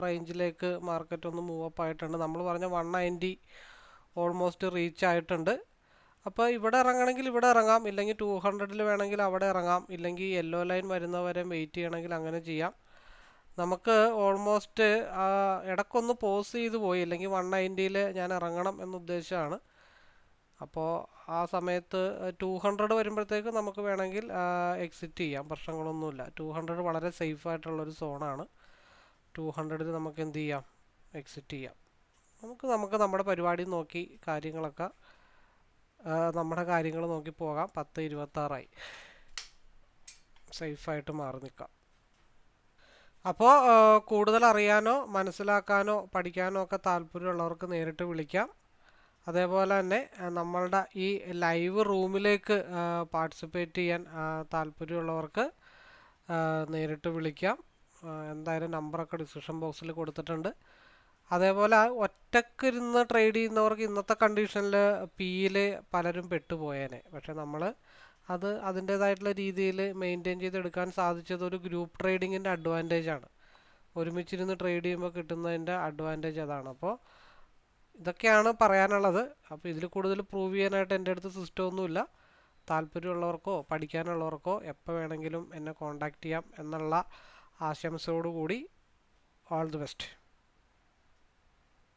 റേഞ്ചിലേക്ക് മാർക്കറ്റ് ഒന്ന് മൂവ് അപ്പ് ആയിട്ടുണ്ട്. നമ്മൾ പറഞ്ഞ 190 ഓൾമോസ്റ്റ് റീച്ച് ആയിട്ടുണ്ട്. അപ്പോൾ ഇവിടെ ഇറങ്ങണമെങ്കിൽ ഇവിടെ ഇറങ്ങാം, ഇല്ലെങ്കിൽ 200-ൽ വേണമെങ്കിൽ അവിടെ ഇറങ്ങാം, ഇല്ലെങ്കിൽ യെല്ലോ ലൈൻ വരുന്നവരെ വെയിറ്റ് ചെയ്യണമെങ്കിൽ അങ്ങനെ ചെയ്യാം. നമുക്ക് ഓൾമോസ്റ്റ് ഇടയ്ക്കൊന്ന് പോസ് ചെയ്ത് പോയി, അല്ലെങ്കിൽ 190-ൽ ഞാൻ ഇറങ്ങണം എന്നുദ്ദേശമാണ്. അപ്പോൾ ആ സമയത്ത് 200 വരുമ്പോഴത്തേക്ക് നമുക്ക് വേണമെങ്കിൽ എക്സിറ്റ് ചെയ്യാം, പ്രശ്നങ്ങളൊന്നുമില്ല. 200 വളരെ സേഫ് ആയിട്ടുള്ളൊരു സോണാണ്. 200-ൽ നമുക്ക് എന്ത് ചെയ്യാം, എക്സിറ്റ് ചെയ്യാം. നമുക്ക് നമ്മുടെ പരിപാടി നോക്കി കാര്യങ്ങളൊക്കെ നമ്മുടെ കാര്യങ്ങൾ നോക്കി പോകാം. 10:26 സേഫായിട്ട് മാറി നിൽക്കാം. അപ്പോൾ കൂടുതൽ അറിയാനോ മനസ്സിലാക്കാനോ പഠിക്കാനോ ഒക്കെ താല്പര്യമുള്ളവർക്ക് നേരിട്ട് വിളിക്കാം. അതേപോലെ തന്നെ നമ്മളുടെ ഈ ലൈവ് റൂമിലേക്ക് പാർട്ടിസിപ്പേറ്റ് ചെയ്യാൻ താല്പര്യമുള്ളവർക്ക് നേരിട്ട് വിളിക്കാം. എന്തായാലും നമ്പറൊക്കെ ഡിസ്ക്രിപ്ഷൻ ബോക്സിൽ കൊടുത്തിട്ടുണ്ട്. അതേപോലെ ഒറ്റക്കിരുന്ന് ട്രേഡ് ചെയ്യുന്നവർക്ക് ഇന്നത്തെ കണ്ടീഷനിൽ പിയിൽ പലരും പെട്ടുപോയേനെ. പക്ഷെ നമ്മൾ അത് അതിൻ്റേതായിട്ടുള്ള രീതിയിൽ മെയിൻറ്റെയിൻ ചെയ്തെടുക്കാൻ സാധിച്ചത് ഒരു ഗ്രൂപ്പ് ട്രേഡിങ്ങിൻ്റെ അഡ്വാൻറ്റേജ് ആണ്. ഒരുമിച്ചിരുന്ന് ട്രേഡ് ചെയ്യുമ്പോൾ കിട്ടുന്നതിൻ്റെ അഡ്വാൻറ്റേജ് അതാണ്. അപ്പോൾ ഇതൊക്കെയാണ് പറയാനുള്ളത്. അപ്പോൾ ഇതിൽ കൂടുതൽ പ്രൂവ് ചെയ്യാനായിട്ട് എൻ്റെ അടുത്ത് സിസ്റ്റം ഒന്നുമില്ല. താല്പര്യമുള്ളവർക്കോ പഠിക്കാനുള്ളവർക്കോ എപ്പോൾ വേണമെങ്കിലും എന്നെ കോൺടാക്റ്റ് ചെയ്യാം എന്നുള്ള ആശംസയോടുകൂടി ഓൾ ദി ബെസ്റ്റ്.